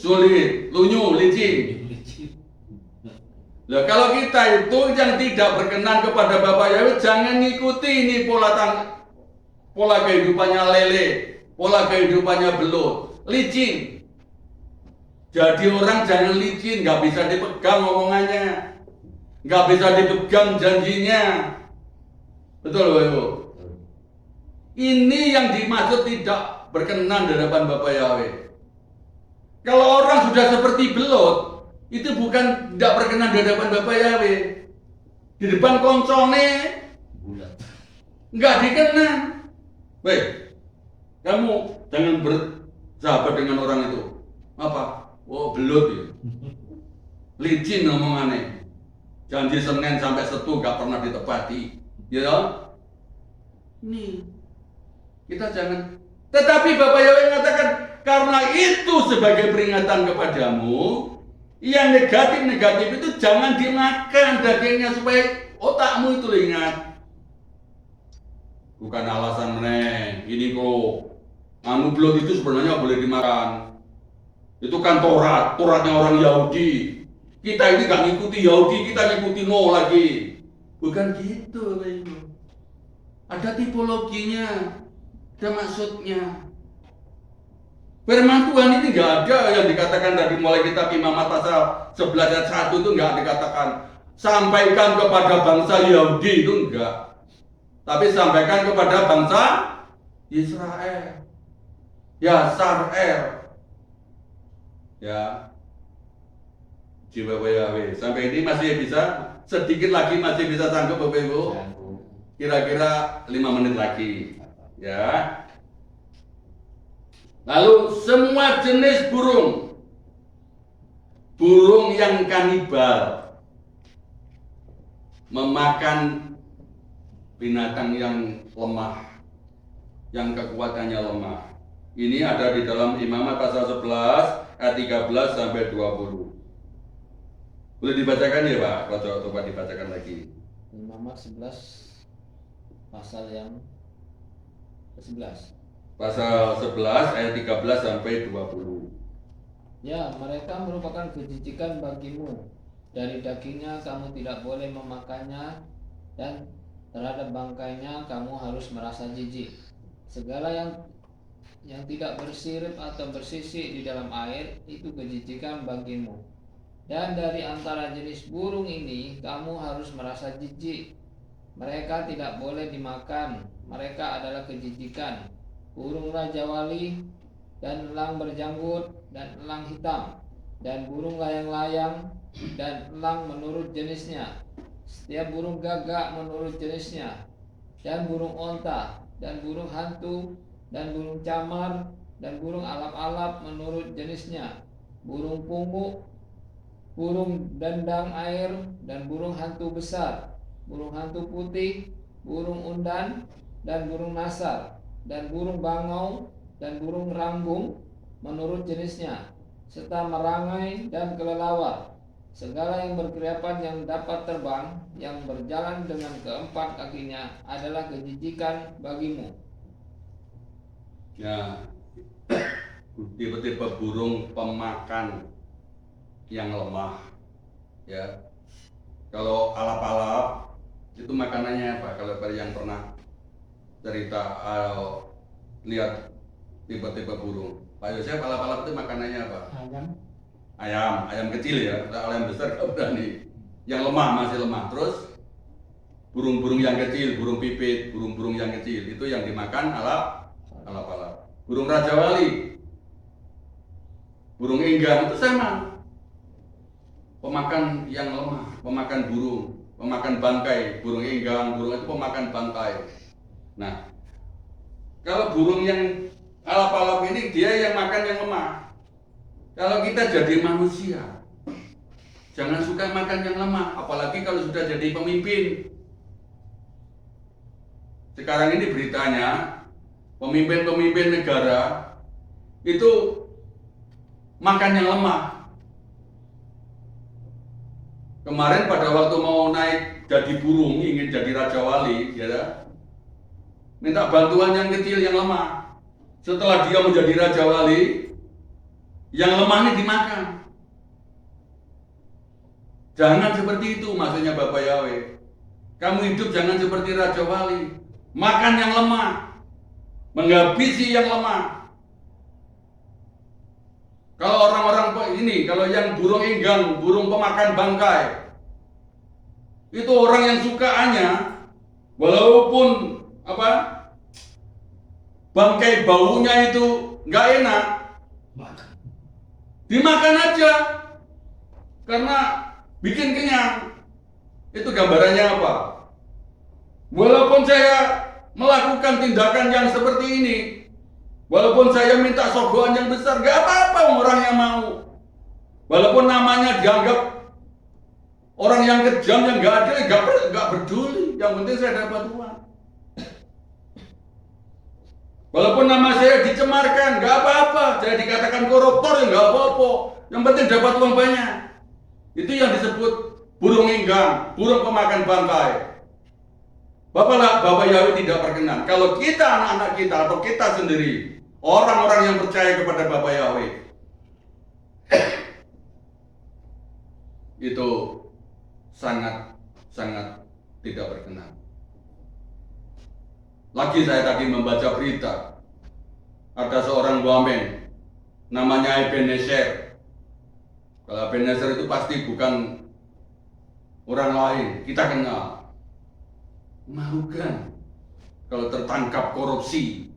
Speaker 1: Sulit, lunyu, licin. Nah, kalau kita itu yang tidak berkenan kepada Bapak Yahweh, jangan ngikuti ini pola kehidupannya lele, pola kehidupannya belut, licin. Jadi orang jangan licin, nggak bisa dipegang omongannya, nggak bisa dipegang janjinya. Betul Bapak Ibu? Ini yang dimaksud tidak berkenan di hadapan Bapak Yahweh. Kalau orang sudah seperti belut, itu bukan tidak berkenan di hadapan Bapak Yahweh. Di depan koncone nggak dikenang. Baik, kamu jangan bersahabat dengan orang itu. Apa? Oh, belut ya. Licin ngomongannya. Janji Senin sampai Setu gak pernah ditepati. Ya. Nih. Kita jangan. Tetapi Bapak Yahweh mengatakan, karena itu sebagai peringatan kepadamu, yang negatif-negatif itu jangan dimakan dagingnya supaya otakmu itu ingat. Bukan alasan meneh. Ini kok belut itu sebenarnya boleh dimakan. Itu kan Toratnya orang Yahudi. Kita ini gak ngikuti Yahudi, kita ngikuti No lagi. Bukan gitu, Bapak Ibu. Ada tipologinya, ada maksudnya. Firman Tuhan ini gak ada yang dikatakan dari mulai kitab Imamat pasal 11 ayat 1 itu gak dikatakan sampaikan kepada bangsa Yahudi, itu enggak. Tapi sampaikan kepada bangsa Israel. Ya, Sarel. Ya, Bapak Yahweh. Sampai ini masih bisa, sedikit lagi masih bisa sanggup Bapak Ibu. Kira-kira 5 menit lagi. Ya. Lalu semua jenis burung yang kanibal, memakan binatang yang lemah, yang kekuatannya lemah. Ini ada di dalam Imamat pasal 11 ayat 13 sampai 20. Boleh dibacakan ya Pak? Coba dibacakan lagi.
Speaker 4: Imamat 11 pasal yang ke-11.
Speaker 1: Pasal 11 ayat 13 sampai 20.
Speaker 4: Ya, mereka merupakan kejijikan bagimu. Dari dagingnya kamu tidak boleh memakannya, dan terhadap bangkainya kamu harus merasa jijik. Segala yang tidak bersirip atau bersisik di dalam air itu kejijikan bagimu. Dan dari antara jenis burung ini kamu harus merasa jijik. Mereka tidak boleh dimakan. Mereka adalah kejijikan. Burung raja wali dan elang berjanggut dan elang hitam dan burung layang-layang dan elang menurut jenisnya. Setiap burung gagak menurut jenisnya, dan burung onta dan burung hantu dan burung camar dan burung alap-alap menurut jenisnya, burung punguk, burung dendang air dan burung hantu besar, burung hantu putih, burung undan dan burung nasar, dan burung bangau dan burung ranggung menurut jenisnya, serta merangai dan kelelawar. Segala yang berkeriapan yang dapat terbang, yang berjalan dengan keempat kakinya adalah kejijikan bagimu.
Speaker 1: Ya, tipe-tipe burung pemakan yang lemah. Ya, kalau alap-alap itu makanannya apa? Kalau yang pernah cerita lihat tipe-tipe burung, Pak Yosef, alap-alap itu makanannya apa? Ayam kecil ya. Ayam besar nggak berani. Yang lemah, masih lemah. Terus burung-burung yang kecil, burung pipit, burung-burung yang kecil itu yang dimakan alap-alap. Burung Raja Wali, burung enggang itu sama, pemakan yang lemah, pemakan burung, pemakan bangkai. Burung enggang, burung itu pemakan bangkai. Nah, kalau burung yang alap-alap ini dia yang makan yang lemah. Kalau kita jadi manusia, jangan suka makan yang lemah, apalagi kalau sudah jadi pemimpin. Sekarang ini beritanya, pemimpin-pemimpin negara itu makan yang lemah. Kemarin pada waktu mau naik jadi burung, ingin jadi Raja Wali, ya, minta bantuan yang kecil yang lemah. Setelah dia menjadi Raja Wali, yang lemah ini dimakan. Jangan seperti itu, maksudnya Bapak Yahweh. Kamu hidup jangan seperti Raja Wali, makan yang lemah, menghabisi yang lemah. Kalau orang-orang ini, kalau yang burung enggang, burung pemakan bangkai, itu orang yang sukaannya, walaupun bangkai baunya itu nggak enak, dimakan aja, karena bikin kenyang. Itu gambarannya apa? Walaupun saya melakukan tindakan yang seperti ini, walaupun saya minta sogokan yang besar, gak apa-apa orang yang mau. Walaupun namanya dianggap orang yang kejam, yang gak adil, gak peduli. Yang penting saya dapat uang. Walaupun nama saya dicemarkan, gak apa-apa. Saya dikatakan koruptor, ya gak apa-apa. Yang penting dapat uang banyak. Itu yang disebut burung enggang, burung pemakan bangkai. Bapak Yahweh tidak berkenan. Kalau kita, anak-anak kita, atau kita sendiri, orang-orang yang percaya kepada Bapak Yahweh, itu sangat tidak berkenan. Lagi saya tadi membaca berita, ada seorang wamen, namanya Ebenezer. Kalau Ebenezer itu pasti bukan orang lain, kita kenal. Mahukan kalau tertangkap korupsi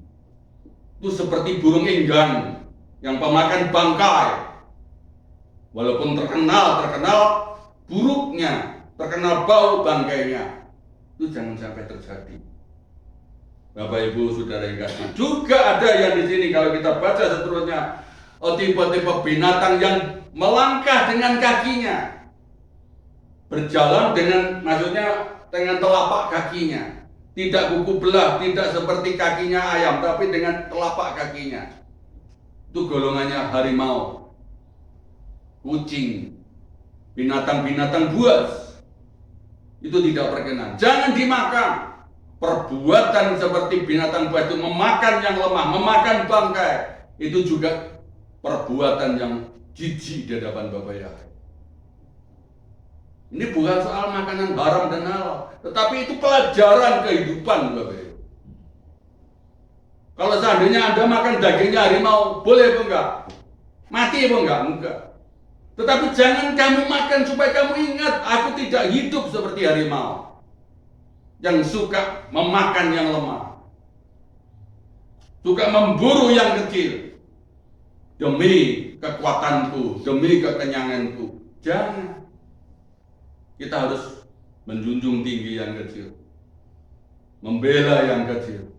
Speaker 1: itu seperti burung enggang yang pemakan bangkai. Walaupun terkenal buruknya, terkenal bau bangkainya, itu jangan sampai terjadi. Bapak Ibu Saudara yang kasih, juga ada yang di sini kalau kita baca seterusnya, tipe-tipe binatang yang melangkah dengan kakinya, berjalan dengan telapak kakinya, tidak kuku belah, tidak seperti kakinya ayam, tapi dengan telapak kakinya. Itu golongannya harimau, kucing, binatang-binatang buas. Itu tidak berkenan, jangan dimakan. Perbuatan seperti binatang buas itu memakan yang lemah, memakan bangkai, itu juga perbuatan yang jijik di hadapan Bapak Yahweh. Ini bukan soal makanan haram dan halal, tetapi itu pelajaran kehidupan, Bapak Ibu. Kalau seandainya Anda makan dagingnya harimau, boleh apa enggak? Mati apa enggak? Enggak. Tetapi jangan kamu makan supaya kamu ingat, aku tidak hidup seperti harimau yang suka memakan yang lemah, suka memburu yang kecil demi kekuatanku, demi kekenyanganku. Jangan. Kita harus menjunjung tinggi yang kecil, membela yang kecil.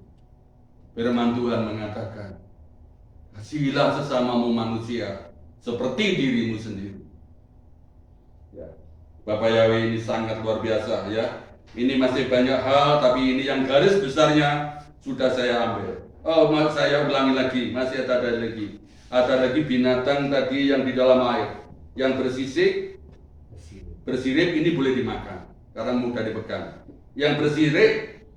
Speaker 1: Firman Tuhan mengatakan, kasihilah sesamamu manusia seperti dirimu sendiri. Ya. Bapak Yahweh ini sangat luar biasa, ya. Ini masih banyak hal, tapi ini yang garis besarnya sudah saya ambil. Saya ulangi lagi, masih ada lagi. Ada lagi binatang tadi yang di dalam air, yang bersirip ini boleh dimakan karena mudah dipegang. Yang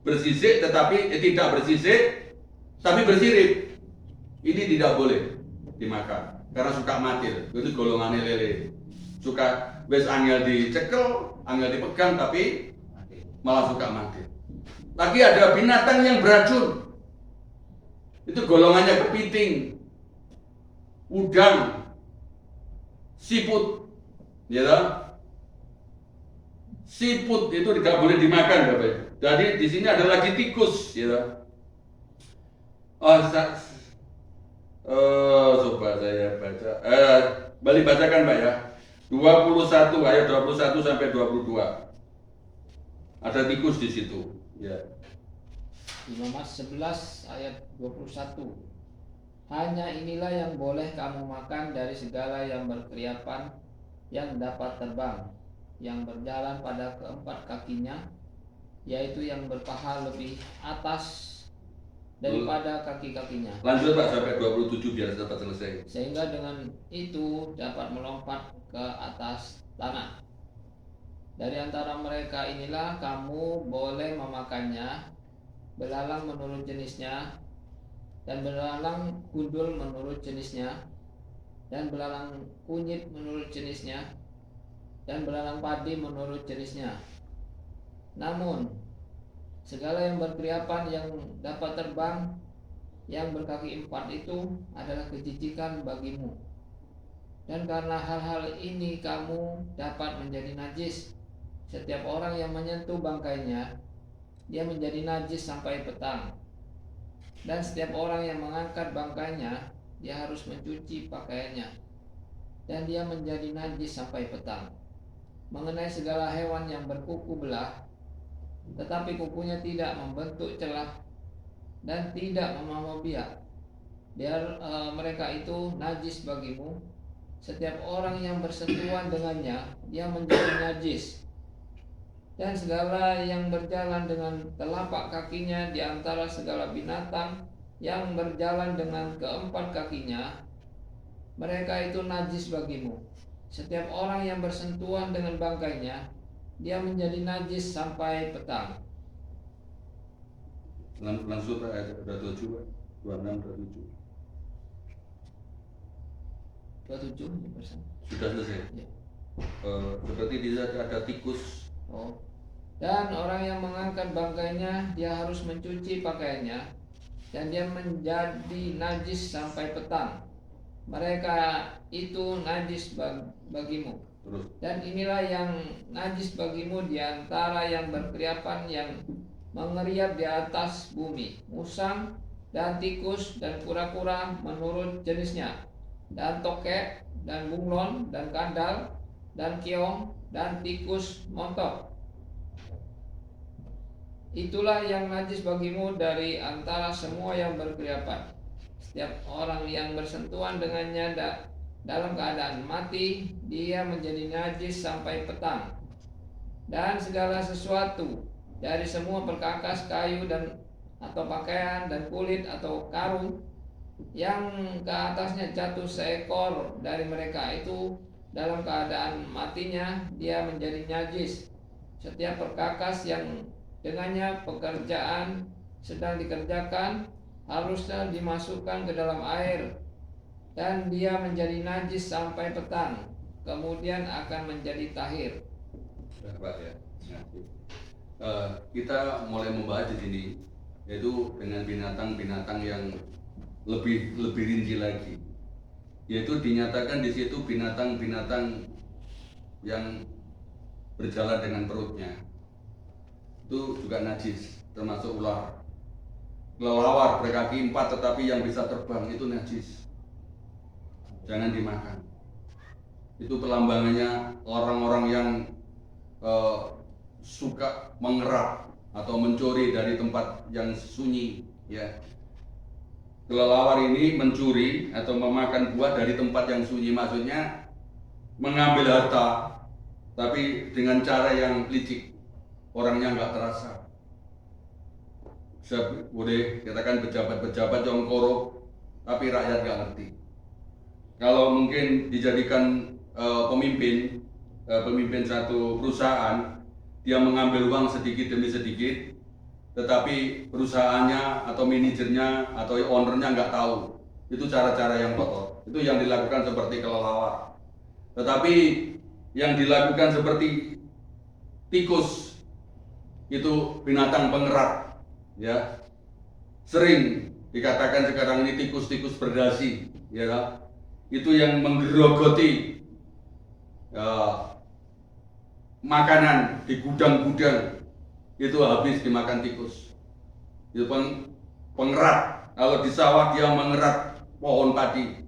Speaker 1: bersisik tetapi tidak bersisik tapi bersirip, ini tidak boleh dimakan karena suka mati. Itu golongan lele, suka wes angel dicekel, angel dipegang tapi malah suka mati. Lagi ada binatang yang beracun, itu golongannya kepiting, udang, siput, ya. siput itu tidak boleh dimakan, Bapak Ibu. Jadi di sini ada lagi tikus, ya. Coba saya baca. Balik bacakan, Pak ya. 21 ayat 21 sampai 22. Ada tikus di situ, ya.
Speaker 4: Imamat 11 ayat 21. Hanya inilah yang boleh kamu makan dari segala yang berkeriapan, yang dapat terbang, yang berjalan pada keempat kakinya, yaitu yang berpaha lebih atas daripada kaki-kakinya.
Speaker 1: Lanjut Pak sampai 27 biar dapat selesai.
Speaker 4: Sehingga dengan itu dapat melompat ke atas tanah. Dari antara mereka inilah kamu boleh memakannya, belalang menurut jenisnya, dan belalang gundul menurut jenisnya, dan belalang kunyit menurut jenisnya, dan belalang padi menurut jenisnya. Namun segala yang berkeriapan yang dapat terbang, yang berkaki 4 itu adalah kejijikan bagimu. Dan karena hal-hal ini kamu dapat menjadi najis. Setiap orang yang menyentuh bangkainya, dia menjadi najis sampai petang. Dan setiap orang yang mengangkat bangkainya, dia harus mencuci pakaiannya, dan dia menjadi najis sampai petang. Mengenai segala hewan yang berkuku belah, tetapi kukunya tidak membentuk celah dan tidak memamah biak, biar mereka itu najis bagimu. Setiap orang yang bersentuhan dengannya, dia menjadi najis. Dan segala yang berjalan dengan telapak kakinya di antara segala binatang yang berjalan dengan keempat kakinya, mereka itu najis bagimu. Setiap orang yang bersentuhan dengan bangkainya, dia menjadi najis sampai petang.
Speaker 1: Langsung Pak ayat 27 Pak. 26 27.
Speaker 4: 27
Speaker 1: Sudah selesai.
Speaker 4: Ya.
Speaker 1: Seperti di sana ada tikus.
Speaker 4: Dan orang yang mengangkat bangkainya, dia harus mencuci pakaiannya, dan dia menjadi najis sampai petang. Mereka itu najis bagimu.
Speaker 1: Terus
Speaker 4: Dan inilah yang najis bagimu di antara yang berkeriapan, yang mengeriap di atas bumi: musang dan tikus dan kura-kura menurut jenisnya, dan tokek dan bunglon dan kadal dan keong dan tikus montok. Itulah yang najis bagimu dari antara semua yang berkeriapan. Setiap orang yang bersentuhan dengannya dalam keadaan mati, dia menjadi najis sampai petang. Dan segala sesuatu dari semua perkakas kayu dan atau pakaian dan kulit atau karung yang ke atasnya jatuh seekor dari mereka itu dalam keadaan matinya, dia menjadi najis. Setiap perkakas yang dengannya pekerjaan sedang dikerjakan harusnya dimasukkan ke dalam air, dan dia menjadi najis sampai petang, kemudian akan menjadi tahir.
Speaker 1: Pak ya. Kita mulai membahas di sini, yaitu dengan binatang-binatang yang lebih rinci lagi, yaitu dinyatakan di situ binatang-binatang yang berjalan dengan perutnya itu juga najis, termasuk ular. Kelelawar berkaki 4 tetapi yang bisa terbang itu najis, jangan dimakan. Itu pelambangannya orang-orang yang suka mengerap atau mencuri dari tempat yang sunyi, ya. Kelelawar ini mencuri atau memakan buah dari tempat yang sunyi, maksudnya mengambil harta tapi dengan cara yang licik, orangnya nggak terasa. Saya boleh katakan pejabat-pejabat yang korup, tapi rakyat nggak ngerti. Kalau mungkin dijadikan pemimpin satu perusahaan, dia mengambil uang sedikit demi sedikit, tetapi perusahaannya atau manajernya atau ownernya nggak tahu. Itu cara-cara yang kotor. Itu yang dilakukan seperti kelelawar. Tetapi yang dilakukan seperti tikus, itu binatang pengerat, ya. Sering dikatakan sekarang ini tikus-tikus berdasi, ya. Itu yang menggerogoti makanan di gudang-gudang itu habis dimakan tikus. Itu pengerat. Kalau di sawah dia mengerat pohon padi.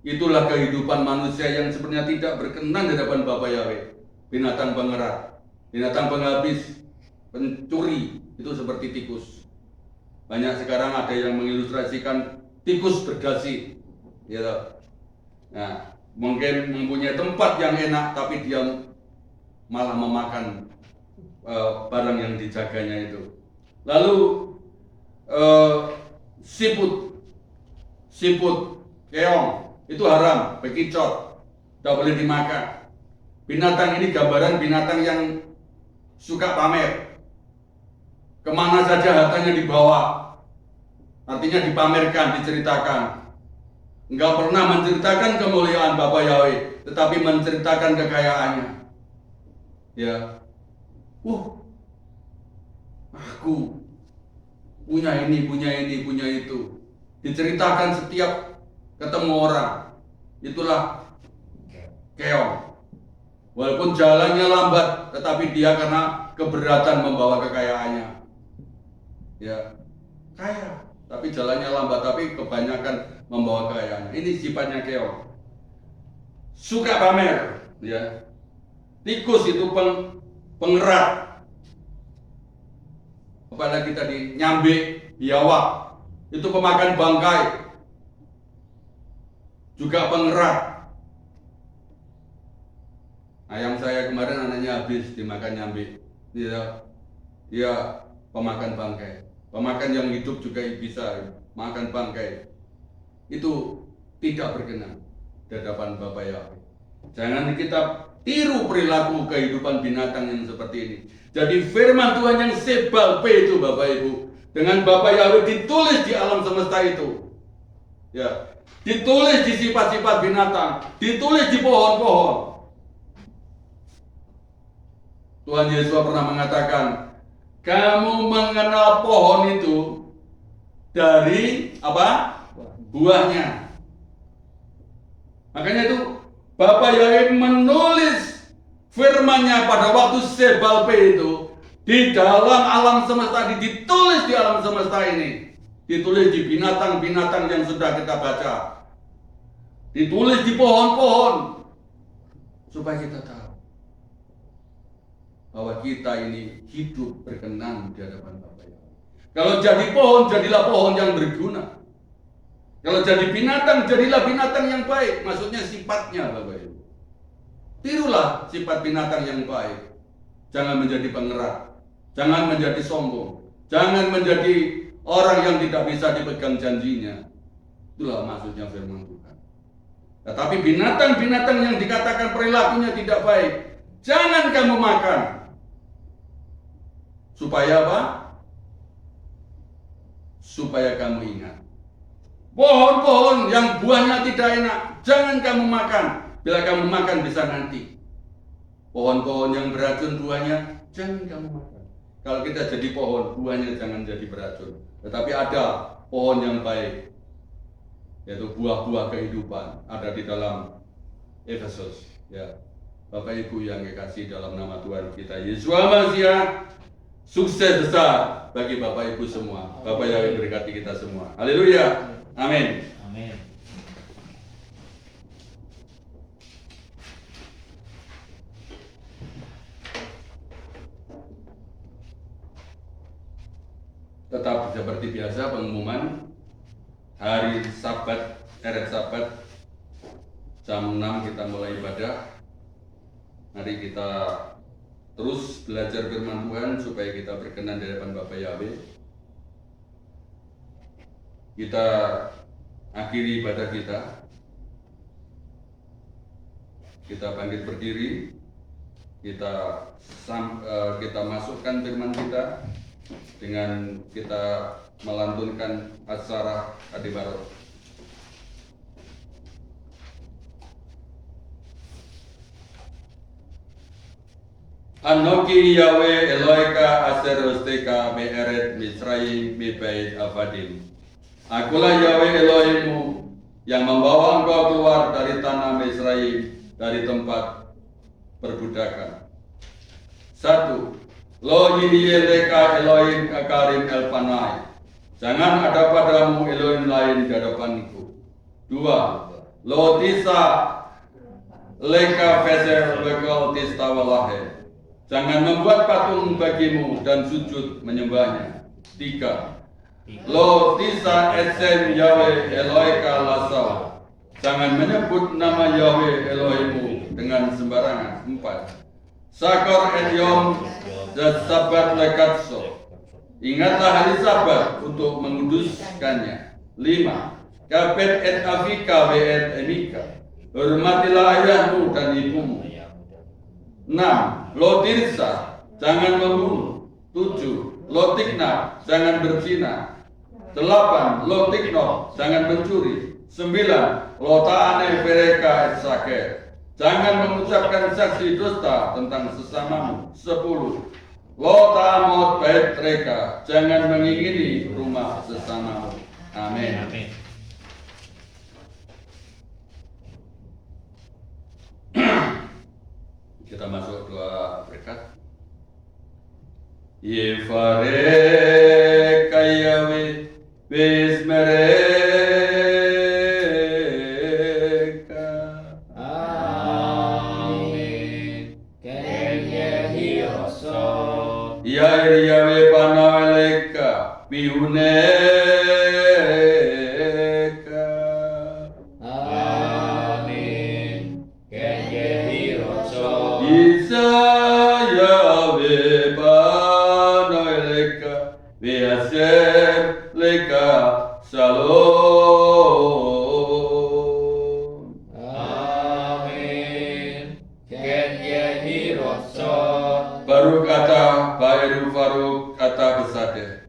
Speaker 1: Itulah kehidupan manusia yang sebenarnya tidak berkenan di hadapan Bapa Yahweh. Binatang pengerat, binatang penghabis, pencuri, itu seperti tikus. Banyak sekarang ada yang mengilustrasikan tikus berdasi, gitu. Nah, mungkin mempunyai tempat yang enak, tapi dia malah memakan barang yang dijaganya itu. Lalu siput, keong, itu haram, bekicot, tidak boleh dimakan. Binatang ini gambaran binatang yang suka pamer. Kemana saja hartanya dibawa, artinya dipamerkan, diceritakan. Enggak pernah menceritakan kemuliaan Bapa Yahweh, tetapi menceritakan kekayaannya. Ya, aku punya ini, punya itu. Diceritakan setiap ketemu orang. Itulah keong. Walaupun jalannya lambat, tetapi dia karena keberatan membawa kekayaannya. Ya, kaya, tapi jalannya lambat, tapi kebanyakan membawa kekayaannya. Ini sifatnya keong. Suka pamer, ya. Tikus itu pengerat. Apalagi tadi nyambe, biawak, itu pemakan bangkai. Juga pengerat. Ayam saya kemarin anaknya habis dimakan nyambe. Dia pemakan bangkai. Pemakan yang hidup juga bisa makan bangkai. Itu tidak berkenan di hadapan Bapa Yahweh. Jangan kita tiru perilaku kehidupan binatang yang seperti ini. Jadi firman Tuhan yang sebal P itu Bapak Ibu, dengan Bapa Yahweh ditulis di alam semesta itu. Ya, ditulis di sifat-sifat binatang, ditulis di pohon-pohon. Tuhan Yesus pernah mengatakan, kamu mengenal pohon itu dari apa? Buahnya. Makanya itu Bapa Yahweh menulis firman-Nya pada waktu Sebal P itu di dalam alam semesta ini, ditulis di alam semesta ini, ditulis di binatang-binatang yang sudah kita baca, ditulis di pohon-pohon, supaya kita tahu bahwa kita ini hidup berkenan di hadapan Bapa Yahweh. Kalau jadi pohon, jadilah pohon yang berguna. Kalau jadi binatang, jadilah binatang yang baik. Maksudnya sifatnya Bapak Ibu. Tirulah sifat binatang yang baik. Jangan menjadi pengerat. Jangan menjadi sombong. Jangan menjadi orang yang tidak bisa dipegang janjinya. Itulah maksudnya firman Tuhan. Tetapi binatang-binatang yang dikatakan perilakunya tidak baik, jangan kamu makan. Supaya apa? Supaya kamu ingat. Pohon-pohon yang buahnya tidak enak, jangan kamu makan. Bila kamu makan bisa nanti. Pohon-pohon yang beracun buahnya, jangan kamu makan. Kalau kita jadi pohon, buahnya jangan jadi beracun. Tetapi ada pohon yang baik, yaitu buah-buah kehidupan, ada di dalam Efesus. Ya, Bapak Ibu yang dikasihi dalam nama Tuhan kita Yesus Masias, sukses besar bagi Bapak Ibu semua. Bapak Yahweh berkati kita semua. Haleluya. Amin.
Speaker 5: Amin.
Speaker 1: Tetap seperti biasa pengumuman hari Sabat, eret Sabat jam 6 kita mulai ibadah. Mari kita terus belajar firman Tuhan supaya kita berkenan di hadapan Bapa Yahweh. Kita akhiri ibadah kita. Kita bangkit berdiri. Kita masukkan firman kita dengan kita melantunkan aksara Adibarot. Anoki Yahweh Eloika Aser Osteka Me'eret Misraim Mibait Avadim. Akulah Yahweh Elohimmu yang membawa engkau keluar dari tanah Misraim, dari tempat perbudakan. 1. Lo yiyeleka Elohim akarim elpanai. Jangan ada padamu Elohim lain di hadapanku. 2. Lo tisa leka feser bekal tistawalahe. Jangan membuat patung bagimu dan sujud menyembahnya. 3. Lo tisa etsem Yahweh Eloheka lasau. Jangan menyebut nama Yahweh Elohimmu dengan sembarangan. 4. Sakor et yom dan sabat lekatso. Ingatlah hari sabat untuk menguduskannya. 5. Kapet et avika ve et emika. Hormatilah ayahmu dan ibumu. 6. Lo tirsa, jangan membunuh. 7. Lo tikna, jangan berzina. 8. Lo tikno, jangan mencuri. 9. Lo ta'ane vereka et saker. Jangan mengucapkan saksi dusta tentang sesamamu. 10. Lo ta'amot bait mereka. Jangan mengingini rumah sesamamu. Amin. Kita masuk doa berkat. Yefare kayawe bismereka.
Speaker 4: Amin. Kenye hiroso.
Speaker 1: Yair yawe panaweleka bihuneka.
Speaker 4: Amin. Kenye hiroso.
Speaker 1: Isa yawe panaweleka biasem leka salom.
Speaker 4: Amin. Kenye hiroso.
Speaker 1: Baru kata Baeru Faruk kata besade.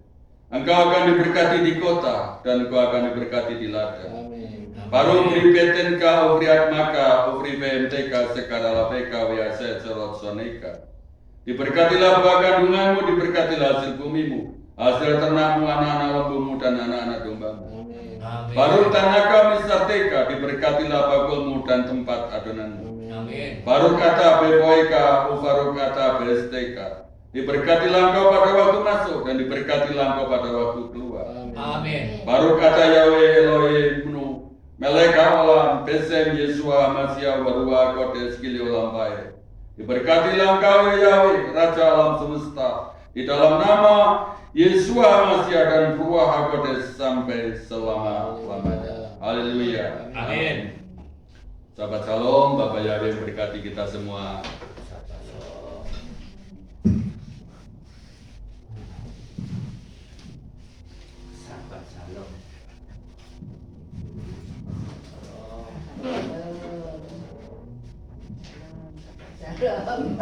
Speaker 1: Engkau akan diberkati di kota dan engkau akan diberkati di ladang.
Speaker 4: Amin.
Speaker 1: Baru pripeten ka ufriat maka ufri BMTK sekarang lapeka wiase cerot soneka. Diberkatilah buah kandunganmu, diberkatilah hasil bumimu, hasil ternakmu, anak-anak lembumu dan anak-anak dombamu.
Speaker 4: Amin.
Speaker 1: Baru tanah kami sarteka, diberkatilah bagulmu dan tempat adonanmu.
Speaker 4: Amin.
Speaker 1: Baru kata bepoika, ufaru kata besteka. Diberkatilah engkau pada waktu masuk dan diberkatilah engkau pada waktu keluar.
Speaker 4: Amin.
Speaker 1: Baru kata Yahweh Elohimnu, Meleka olam, Besem Yesua Masya Warua Kodes Kili olam baik. Diberkatilah engkau ya Yahweh, Raja alam semesta, di dalam nama Yesua Masya dan Ruah HaKodes sampai selama-lamanya. Haleluya.
Speaker 4: Amin.
Speaker 1: Sahabat Shalom, Bapak Yahweh berkati kita semua.
Speaker 2: Salam.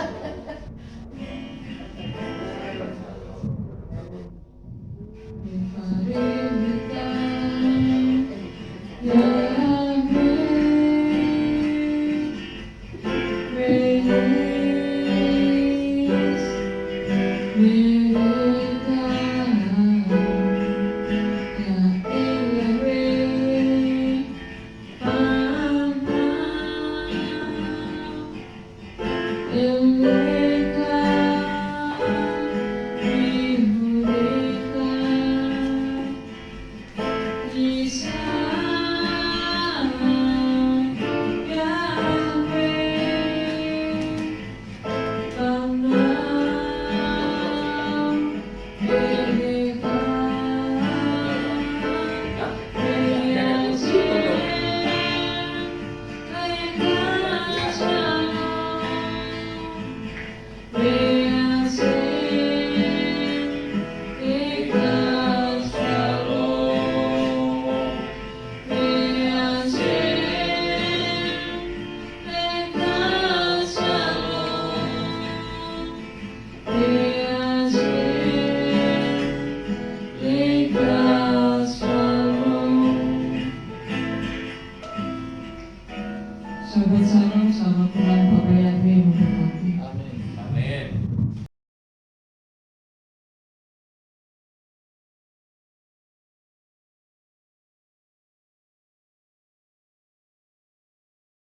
Speaker 3: Sahabat Salam, selamat pulang Bapak Yahweh memberkati.